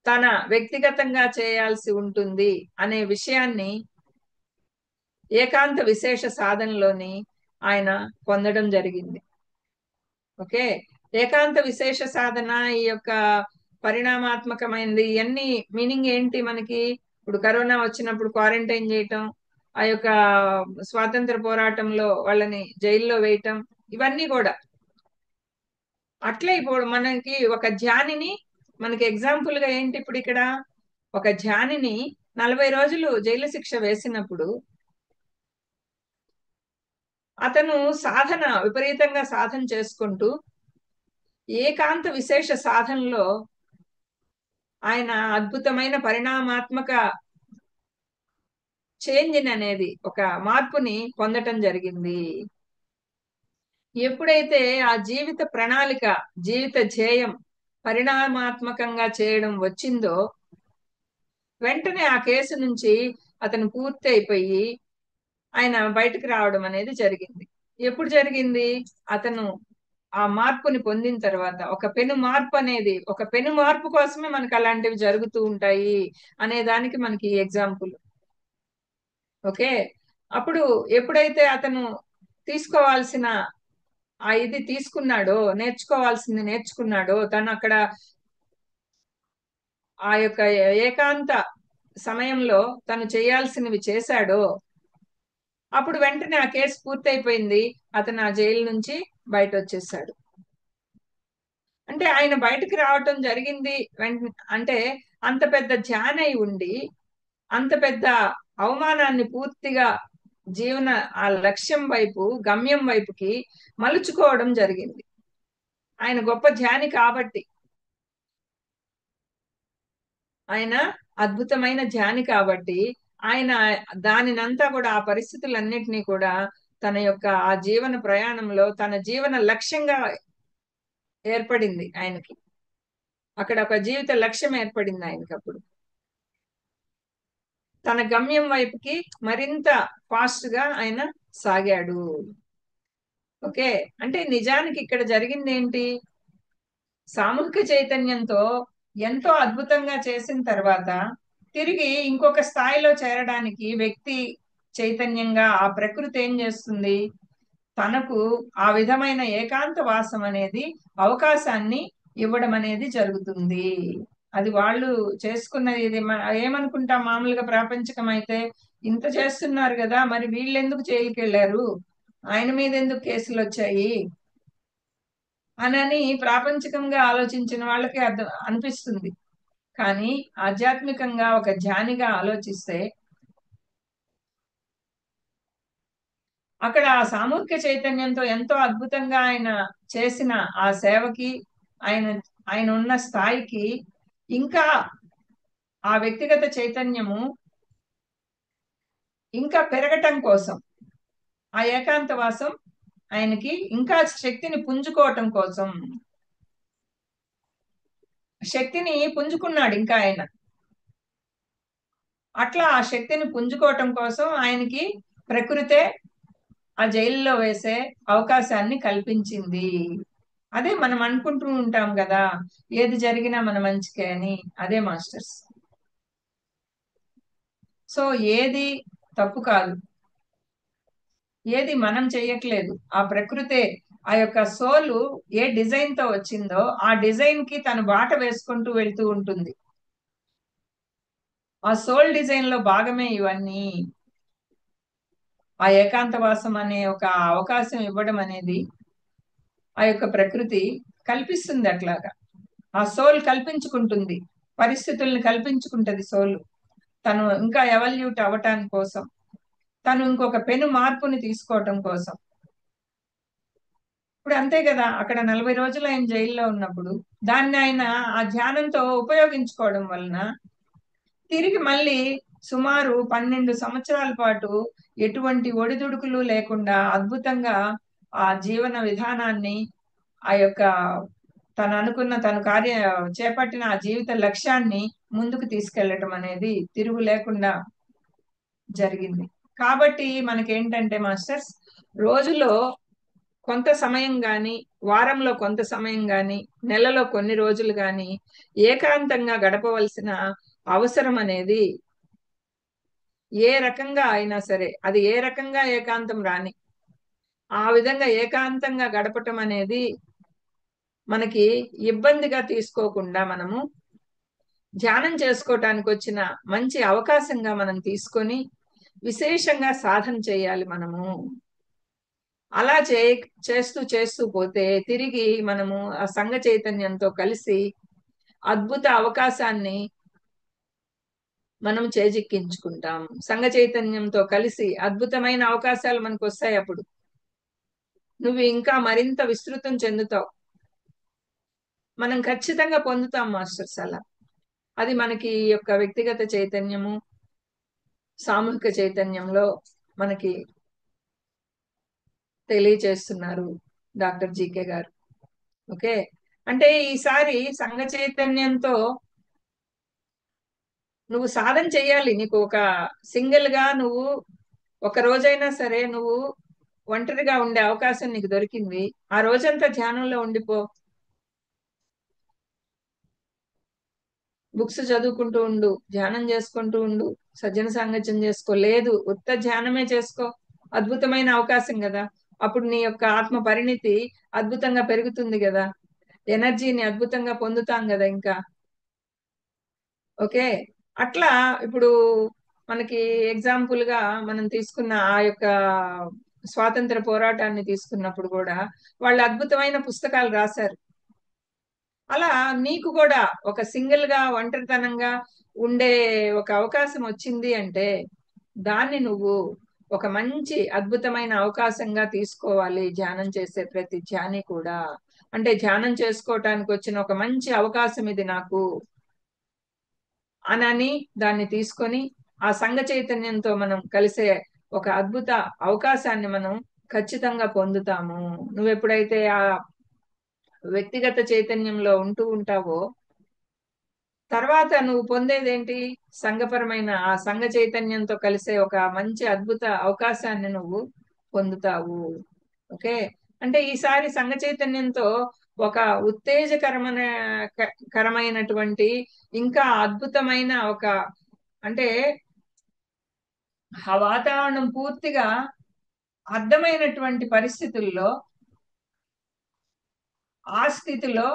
తన వ్యక్తిగతంగా చేయాల్సి ఉంటుంది అనే విషయాన్ని ఏకాంత విశేష సాధనలోని ఆయన పొందడం జరిగింది. ఓకే. ఏకాంత విశేష సాధన ఈ యొక్క పరిణామాత్మకమైనది ఇవన్నీ మీనింగ్ ఏంటి మనకి, ఇప్పుడు కరోనా వచ్చినప్పుడు క్వారంటైన్ చేయటం, ఆ యొక్క స్వాతంత్ర పోరాటంలో వాళ్ళని జైల్లో వేయటం, ఇవన్నీ కూడా అట్లే ఇప్పుడు మనకి ఒక ధ్యానిని మనకి ఎగ్జాంపుల్ గా ఏంటి, ఇప్పుడు ఇక్కడ ఒక ధ్యానిని 40 రోజులు జైలు శిక్ష వేసినప్పుడు అతను విపరీతంగా సాధన చేసుకుంటూ ఏకాంత విశేష సాధనలో ఆయన అద్భుతమైన పరిణామాత్మక చేంజ్ అనేది ఒక మార్పుని పొందటం జరిగింది. ఎప్పుడైతే ఆ జీవిత ప్రణాళిక, జీవిత ధ్యేయం పరిణామాత్మకంగా చేయడం వచ్చిందో వెంటనే ఆ కేసు నుంచి అతను పూర్తి అయిపోయి ఆయన బయటకు రావడం అనేది జరిగింది. ఎప్పుడు జరిగింది, అతను ఆ మార్పుని పొందిన తర్వాత. ఒక పెను మార్పు కోసమే మనకు అలాంటివి జరుగుతూ ఉంటాయి అనే దానికి మనకి ఎగ్జాంపుల్. ఓకే. అప్పుడు ఎప్పుడైతే అతను తీసుకోవాల్సిన ఇది తీసుకున్నాడో, నేర్చుకోవాల్సింది నేర్చుకున్నాడో, తను అక్కడ ఆ యొక్క ఏకాంత సమయంలో తను చేయాల్సినవి చేశాడో, అప్పుడు వెంటనే ఆ కేసు పూర్తయిపోయింది. అతను ఆ జైలు నుంచి బయట వచ్చేసాడు. అంటే ఆయన బయటకు రావటం జరిగింది అంటే అంత పెద్ద ధ్యానై ఉండి అంత పెద్ద అవమానాన్ని పూర్తిగా జీవన ఆ లక్ష్యం వైపు, గమ్యం వైపుకి మలుచుకోవడం జరిగింది. ఆయన గొప్ప ధ్యాని కాబట్టి, ఆయన అద్భుతమైన ధ్యాని కాబట్టి, ఆయన దానినంతా కూడా, ఆ పరిస్థితులన్నిటినీ కూడా తన యొక్క ఆ జీవన ప్రయాణంలో తన జీవన లక్ష్యంగా ఏర్పడింది ఆయనకి. అక్కడ ఒక జీవిత లక్ష్యం ఏర్పడింది ఆయనకి. అప్పుడు తన గమ్యం వైపుకి మరింత ఫాస్ట్ గా ఆయన సాగాడు. ఓకే. అంటే నిజానికి ఇక్కడ జరిగింది ఏంటి? సామూహిక చైతన్యంతో ఎంతో అద్భుతంగా చేసిన తర్వాత తిరిగి ఇంకొక స్థాయిలో చేరడానికి వ్యక్తి చైతన్యంగా ఆ ప్రకృతి ఏం చేస్తుంది? తనకు ఆ విధమైన ఏకాంత వాసం అనేది అవకాశాన్ని ఇవ్వడం అనేది జరుగుతుంది. అది వాళ్ళు చేసుకున్నది. ఇది ఏమనుకుంటాం మామూలుగా ప్రాపంచికం అయితే, ఇంత చేస్తున్నారు కదా, మరి వీళ్ళు ఎందుకు జైలుకి వెళ్ళారు, ఆయన మీద ఎందుకు కేసులు వచ్చాయి అనని ప్రాపంచికంగా ఆలోచించిన వాళ్ళకి అర్థం అనిపిస్తుంది. కానీ ఆధ్యాత్మికంగా ఒక ధ్యానిగా ఆలోచిస్తే అక్కడ ఆ సామూహిక చైతన్యంతో ఎంతో అద్భుతంగా ఆయన చేసిన ఆ సేవకి, ఆయన ఆయన ఉన్న స్థాయికి ఇంకా ఆ వ్యక్తిగత చైతన్యము ఇంకా పెరగటం కోసం, ఆ ఏకాంతవాసం ఆయనకి ఇంకా శక్తిని పుంజుకోవటం కోసం, శక్తిని పుంజుకున్నాడు ఇంకా ఆయన. అట్లా ఆ శక్తిని పుంజుకోవటం కోసం ఆయనకి ప్రకృతే ఆ జైల్లో వేసే అవకాశాన్ని కల్పించింది. అదే మనం అనుకుంటూ ఉంటాం కదా, ఏది జరిగినా మన మంచికే అని. అదే మాస్టర్స్. సో ఏది తప్పు కాదు, ఏది మనం చెయ్యట్లేదు. ఆ ప్రకృతే, ఆ యొక్క సోలు ఏ డిజైన్ తో వచ్చిందో ఆ డిజైన్ కి తను బాట వేసుకుంటూ వెళ్తూ ఉంటుంది. ఆ సోల్ డిజైన్ లో భాగమే ఇవన్నీ. ఆ ఏకాంతవాసం అనే ఒక అవకాశం ఇవ్వడం అనేది ఆ యొక్క ప్రకృతి కల్పిస్తుంది. అట్లాగా ఆ సోల్ కల్పించుకుంటుంది, పరిస్థితుల్ని కల్పించుకుంటది సోల్. తను ఇంకా ఎవల్యూట్ అవ్వటానికి కోసం, తను ఇంకొక పెను మార్పుని తీసుకోవటం కోసం. ఇప్పుడు అంతే కదా, అక్కడ 40 రోజులు ఆయన జైల్లో ఉన్నప్పుడు దాన్ని ఆయన ఆ ధ్యానంతో ఉపయోగించుకోవడం వలన తిరిగి మళ్ళీ సుమారు 12 సంవత్సరాల పాటు ఎటువంటి ఒడిదుడుకులు లేకుండా అద్భుతంగా ఆ జీవన విధానాన్ని, ఆ యొక్క తను అనుకున్న, తను చేపట్టిన ఆ జీవిత లక్ష్యాన్ని ముందుకు తీసుకెళ్లటం అనేది తిరుగు లేకుండా జరిగింది. కాబట్టి మనకేంటంటే మాస్టర్స్, రోజులో కొంత సమయం గాని, వారంలో కొంత సమయం గాని, నెలలో కొన్ని రోజులు గాని ఏకాంతంగా గడపవలసిన అవసరం అనేది ఏ రకంగా అయినా సరే, అది ఏ రకంగా ఏకాంతం రాని, ఆ విధంగా ఏకాంతంగా గడపటం అనేది మనకి ఇబ్బందిగా తీసుకోకుండా మనము ధ్యానం చేసుకోవటానికి వచ్చిన మంచి అవకాశంగా మనం తీసుకొని విశేషంగా సాధన చేయాలి మనము. అలా చేస్తూ చేస్తూ పోతే తిరిగి మనము ఆ సంఘ చైతన్యంతో కలిసి అద్భుత అవకాశాన్ని మనం చేజిక్కించుకుంటాం. సంఘ చైతన్యంతో కలిసి అద్భుతమైన అవకాశాలు మనకు వస్తాయి. అప్పుడు నువ్వు ఇంకా మరింత విస్తృతం చెందుతావు. మనం ఖచ్చితంగా పొందుతాం మాస్టర్స్ అలా. అది మనకి ఈ యొక్క వ్యక్తిగత చైతన్యము, సామూహిక చైతన్యంలో మనకి తెలియచేస్తున్నారు డాక్టర్ జీకే గారు. ఓకే. అంటే ఈసారి సంఘ చైతన్యంతో నువ్వు సాధన చెయ్యాలి. నీకు ఒక సింగిల్ గా నువ్వు ఒక రోజైనా సరే నువ్వు ఒంటరిగా ఉండే అవకాశం నీకు దొరికింది. ఆ రోజంతా ధ్యానంలో ఉండిపో. బుక్స్ చదువుకుంటూ ఉండు, ధ్యానం చేసుకుంటూ ఉండు, సజ్జన సాంగత్యం చేసుకో. లేదు, ఉత్త ధ్యానమే చేసుకో. అద్భుతమైన అవకాశం కదా. అప్పుడు నీ యొక్క ఆత్మ పరిణితి అద్భుతంగా పెరుగుతుంది కదా, ఎనర్జీని అద్భుతంగా పొందుతాం కదా ఇంకా. ఓకే. అట్లా ఇప్పుడు మనకి ఎగ్జాంపుల్ గా మనం తీసుకున్న ఆ యొక్క స్వాతంత్ర పోరాటాన్ని తీసుకున్నప్పుడు కూడా వాళ్ళు అద్భుతమైన పుస్తకాలు రాశారు. అలా నీకు కూడా ఒక సింగిల్ గా ఒంటరితనంగా ఉండే ఒక అవకాశం వచ్చింది అంటే దాన్ని నువ్వు ఒక మంచి అద్భుతమైన అవకాశంగా తీసుకోవాలి. ధ్యానం చేసే ప్రతి ధ్యాని కూడా, అంటే ధ్యానం చేసుకోవటానికి వచ్చిన ఒక మంచి అవకాశం ఇది నాకు అనని దాన్ని తీసుకొని ఆ సంఘ చైతన్యంతో మనం కలిసే ఒక అద్భుత అవకాశాన్ని మనం ఖచ్చితంగా పొందుతాము. నువ్వు ఎప్పుడైతే ఆ వ్యక్తిగత చైతన్యంలో ఉంటూ ఉంటావో తర్వాత నువ్వు పొందేదేంటి, సంఘపరమైన ఆ సంఘ చైతన్యంతో కలిసే ఒక మంచి అద్భుత అవకాశాన్ని నువ్వు పొందుతావు. ఓకే. అంటే ఈసారి సంఘ చైతన్యంతో ఒక ఉత్తేజకరమైన కరమైనటువంటి ఇంకా అద్భుతమైన ఒక, అంటే ఆ వాతావరణం పూర్తిగా అర్థమైనటువంటి పరిస్థితుల్లో ఆ స్థితిలో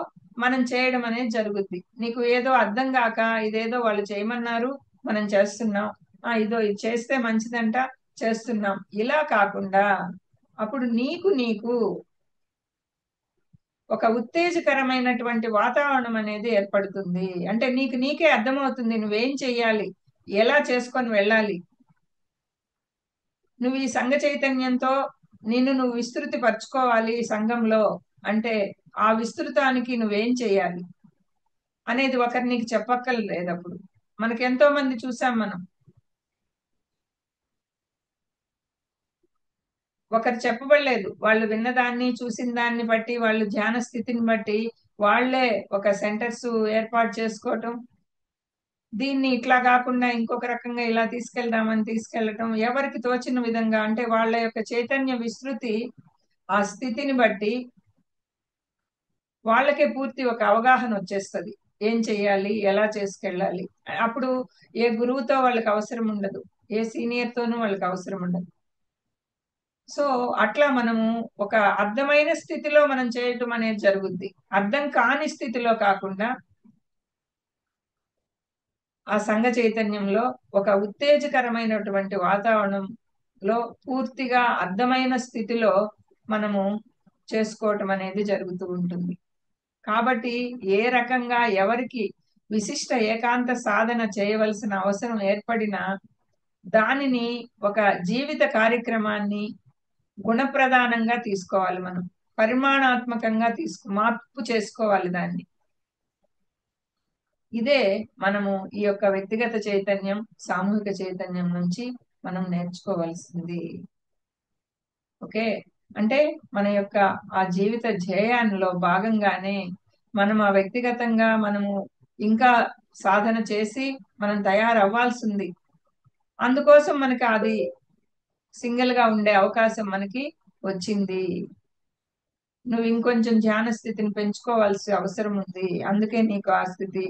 మనం చేయడం అనేది జరుగుద్ది. నీకు ఏదో అర్థం కాక ఇదేదో వాళ్ళు చేయమన్నారు మనం చేస్తున్నాం, ఇదో ఇది చేస్తే మంచిదంట చేస్తున్నాం, ఇలా కాకుండా అప్పుడు నీకు నీకు ఒక ఉత్తేజకరమైనటువంటి వాతావరణం అనేది ఏర్పడుతుంది. అంటే నీకు నీకే అర్థమవుతుంది నువ్వేం చెయ్యాలి, ఎలా చేసుకొని వెళ్ళాలి. నువ్వు ఈ సంఘ చైతన్యంతో నిన్ను నువ్వు విస్తృతి పరచుకోవాలి ఈ సంఘంలో అంటే ఆ విస్తృతానికి నువ్వేం చేయాలి అనేది ఒకరు నీకు చెప్పక్కర్లేదు. అప్పుడు మనకి ఎంతో మంది చూసాం మనం, ఒకరు చెప్పబడలేదు, వాళ్ళు విన్నదాన్ని చూసిన దాన్ని బట్టి వాళ్ళు ధ్యాన స్థితిని బట్టి వాళ్లే ఒక సెంటర్స్ ఏర్పాటు చేసుకోవటం, దీన్ని ఇట్లా కాకుండా ఇంకొక రకంగా ఇలా తీసుకెళ్దామని తీసుకెళ్లటం, ఎవరికి తోచిన విధంగా, అంటే వాళ్ళ యొక్క చైతన్య విస్తృతి ఆ స్థితిని బట్టి వాళ్ళకే పూర్తి ఒక అవగాహన వచ్చేస్తది ఏం చెయ్యాలి ఎలా చేసుకెళ్ళాలి. అప్పుడు ఏ గురువుతో వాళ్ళకి అవసరం ఉండదు, ఏ సీనియర్ తోనూ వాళ్ళకి అవసరం ఉండదు. సో అట్లా మనము ఒక అర్థమైన స్థితిలో మనం చేయటం అనేది జరుగుద్ది. అర్థం కాని స్థితిలో కాకుండా ఆ సంఘ చైతన్యంలో ఒక ఉత్తేజకరమైనటువంటి వాతావరణంలో పూర్తిగా అర్థమైన స్థితిలో మనము చేసుకోవటం అనేది జరుగుతూ ఉంటుంది. కాబట్టి ఏ రకంగా ఎవరికి విశిష్ట ఏకాంత సాధన చేయవలసిన అవసరం ఏర్పడినా దానిని ఒక జీవిత కార్యక్రమాన్ని గుణప్రధానంగా తీసుకోవాలి. మనం పరిమాణాత్మకంగా మార్పు చేసుకోవాలి దాన్ని. ఇదే మనము ఈ యొక్క వ్యక్తిగత చైతన్యం సామూహిక చైతన్యం నుంచి మనం నేర్చుకోవాల్సింది. ఓకే. అంటే మన యొక్క ఆ జీవిత ధ్యేయాల్లో భాగంగానే మనం ఆ వ్యక్తిగతంగా మనము ఇంకా సాధన చేసి మనం తయారవ్వాల్సింది. అందుకోసం మనకి అది సింగిల్ గా ఉండే అవకాశం మనకి వచ్చింది. నువ్వు ఇంకొంచెం ధ్యాన స్థితిని పెంచుకోవాల్సిన అవసరం ఉంది, అందుకే నీకు ఆ స్థితి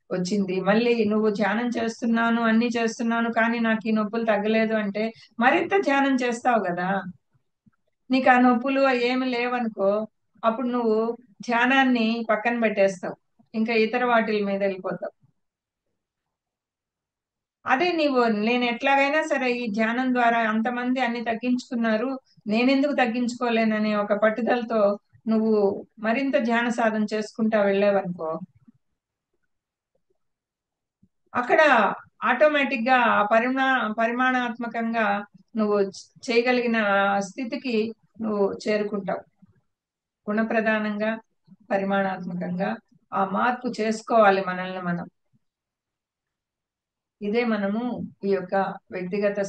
వచ్చింది. మళ్ళీ నువ్వు ధ్యానం చేస్తున్నాను అన్ని చేస్తున్నాను కానీ నాకు ఈ నొప్పులు తగ్గలేదు అంటే మరింత ధ్యానం చేస్తావు కదా. నీకు ఆ నొప్పులు ఏమి లేవనుకో అప్పుడు నువ్వు ధ్యానాన్ని పక్కన పెట్టేస్తావు, ఇంకా ఇతర వాటిల మీద వెళ్ళిపోతావు. అదే నీవు నేను ఎట్లాగైనా సరే ఈ ధ్యానం ద్వారా అంతమంది అన్ని తగ్గించుకున్నారు, నేనెందుకు తగ్గించుకోలేననే ఒక పట్టుదలతో నువ్వు మరింత ధ్యాన సాధన చేసుకుంటా వెళ్ళావనుకో అక్కడ ఆటోమేటిక్ గా పరిమాణాత్మకంగా నువ్వు చేయగలిగిన స్థితికి నువ్వు చేరుకుంటావు. గుణప్రధానంగా పరిమాణాత్మకంగా ఆ మార్పు చేసుకోవాలి మనల్ని మనం. ఇదే మనము ఈ యొక్క వ్యక్తిగత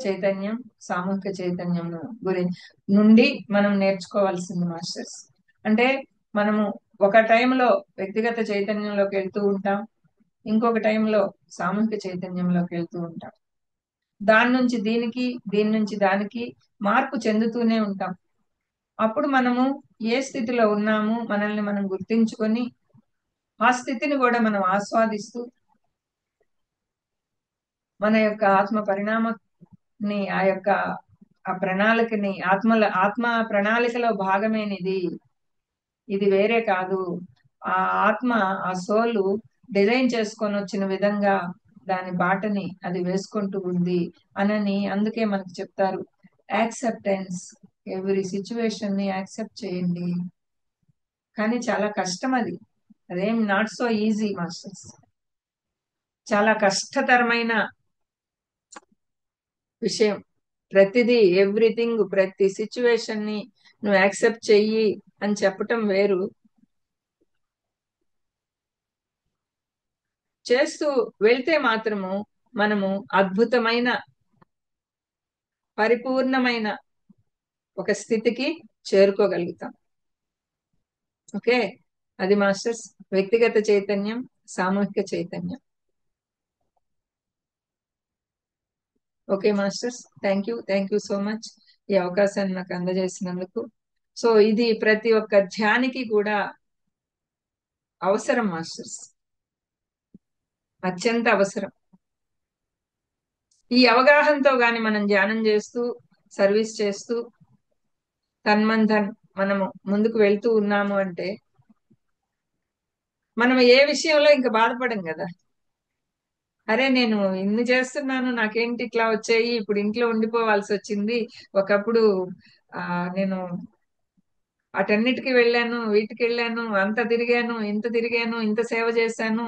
చైతన్యం సామూహిక చైతన్యం నుండి మనం నేర్చుకోవాల్సింది మాస్టర్స్. అంటే మనము ఒక టైంలో వ్యక్తిగత చైతన్యంలోకి వెళ్తూ ఉంటాం, ఇంకొక టైంలో సామూహిక చైతన్యంలోకి వెళ్తూ ఉంటాం. దాని నుంచి దీనికి దీని నుంచి దానికి మార్పు చెందుతూనే ఉంటాం. అప్పుడు మనము ఏ స్థితిలో ఉన్నాము మనల్ని మనం గుర్తించుకొని ఆ స్థితిని కూడా మనం ఆస్వాదిస్తూ మన యొక్క ఆత్మ పరిణామాన్ని ఆ యొక్క ఆ ప్రణాళికని ఆత్మ ప్రణాళికలో భాగమేనిది. ఇది వేరే కాదు. ఆ ఆత్మ, ఆ సోలు డిజైన్ చేసుకొని వచ్చిన విధంగా దాని బాటని అది వేసుకుంటూ ఉంది అనని అందుకే మనకు చెప్తారు, యాక్సెప్టెన్స్. ఎవ్రీ సిచ్యువేషన్ ని యాక్సెప్ట్ చేయండి. కానీ చాలా కష్టం అది. అదేం నాట్ సో ఈజీ మాస్టర్స్. చాలా కష్టతరమైన విషయం. ప్రతిదీ, ఎవ్రీథింగ్, ప్రతి సిచ్యువేషన్ ని నువ్వు యాక్సెప్ట్ చెయ్యి అని చెప్పటం వేరు, చేస్తూ వెళ్తే మాత్రము మనము అద్భుతమైన, పరిపూర్ణమైన ఒక స్థితికి చేరుకోగలుగుతాం. ఓకే. అది మాస్టర్స్ వ్యక్తిగత చైతన్యం, సామూహిక చైతన్యం. Okay masters, thank you so much ఈ అవకాశాన్ని నాకు అందజేసినందుకు. సో ఇది ప్రతి ఒక్క ధ్యానికి కూడా అవసరం మాస్టర్స్, అత్యంత అవసరం. ఈ అవగాహనతో గాని మనం ధ్యానం చేస్తూ, సర్వీస్ చేస్తూ, తన్మంతన్ మనము ముందుకు వెళ్తూ ఉన్నాము అంటే మనం ఏ విషయంలో ఇంకా బాధపడం కదా. అరే నేను ఇన్ని చేస్తున్నాను, నాకేంటి ఇట్లా వచ్చాయి, ఇప్పుడు ఇంట్లో ఉండిపోవాల్సి వచ్చింది. ఒకప్పుడు ఆ నేను అటన్నిటికి వెళ్ళాను, వీటికి వెళ్ళాను, అంత తిరిగాను, ఇంత తిరిగాను, ఇంత సేవ చేశాను,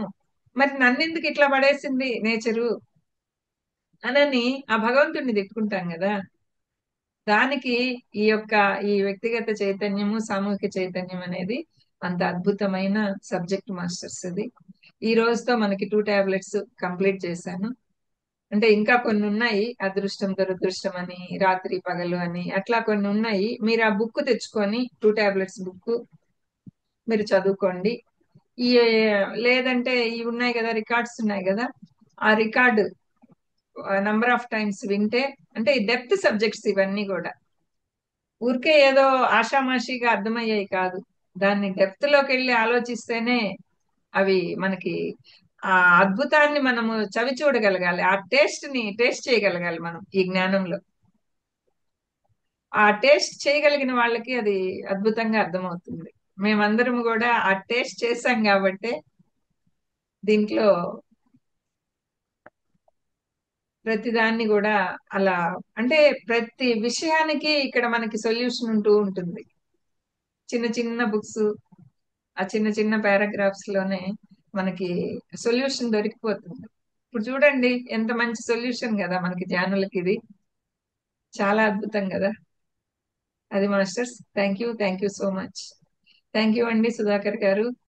మరి నన్నెందుకు ఇట్లా పడేసింది నేచరు అనని ఆ భగవంతుడిని తిట్టుకుంటాం కదా. దానికి ఈ వ్యక్తిగత చైతన్యము, సామూహిక చైతన్యం అనేది అంత అద్భుతమైన సబ్జెక్ట్ మాస్టర్స్. అది ఈ రోజుతో మనకి 2 టాబ్లెట్స్ కంప్లీట్ చేశాను. అంటే ఇంకా కొన్ని ఉన్నాయి, అదృష్టం దురదృష్టం అని, రాత్రి పగలు అని, అట్లా కొన్ని ఉన్నాయి. మీరు ఆ బుక్ తెచ్చుకొని 2 టాబ్లెట్స్ బుక్ మీరు చదువుకోండి. ఈ లేదంటే ఇవి ఉన్నాయి కదా, రికార్డ్స్ ఉన్నాయి కదా, ఆ రికార్డు నంబర్ ఆఫ్ టైమ్స్ వింటే, అంటే డెప్త్ సబ్జెక్ట్స్ ఇవన్నీ కూడా ఊరికే ఏదో ఆషామాషిగా అర్థమయ్యాయి కాదు. దాన్ని డెప్త్ లోకి వెళ్ళి ఆలోచిస్తేనే అవి మనకి ఆ అద్భుతాన్ని మనము చవి చూడగలగాలి, ఆ టేస్ట్ చేయగలగాలి మనం ఈ జ్ఞానంలో. ఆ టేస్ట్ చేయగలిగిన వాళ్ళకి అది అద్భుతంగా అర్థమవుతుంది. మేమందరం కూడా ఆ టేస్ట్ చేశాం కాబట్టి దీంట్లో ప్రతి దాన్ని కూడా అలా, అంటే ప్రతి విషయానికి ఇక్కడ మనకి సొల్యూషన్ ఉంటూ ఉంటుంది. చిన్న చిన్న బుక్స్, ఆ చిన్న చిన్న పారాగ్రాఫ్స్ లోనే మనకి సొల్యూషన్ దొరికిపోతుంది. ఇప్పుడు చూడండి ఎంత మంచి సొల్యూషన్ కదా మనకి ధ్యానులకి ఇది. చాలా అద్భుతం కదా. అది masters, thank you so much. Thank you అండి సుధాకర్ గారు.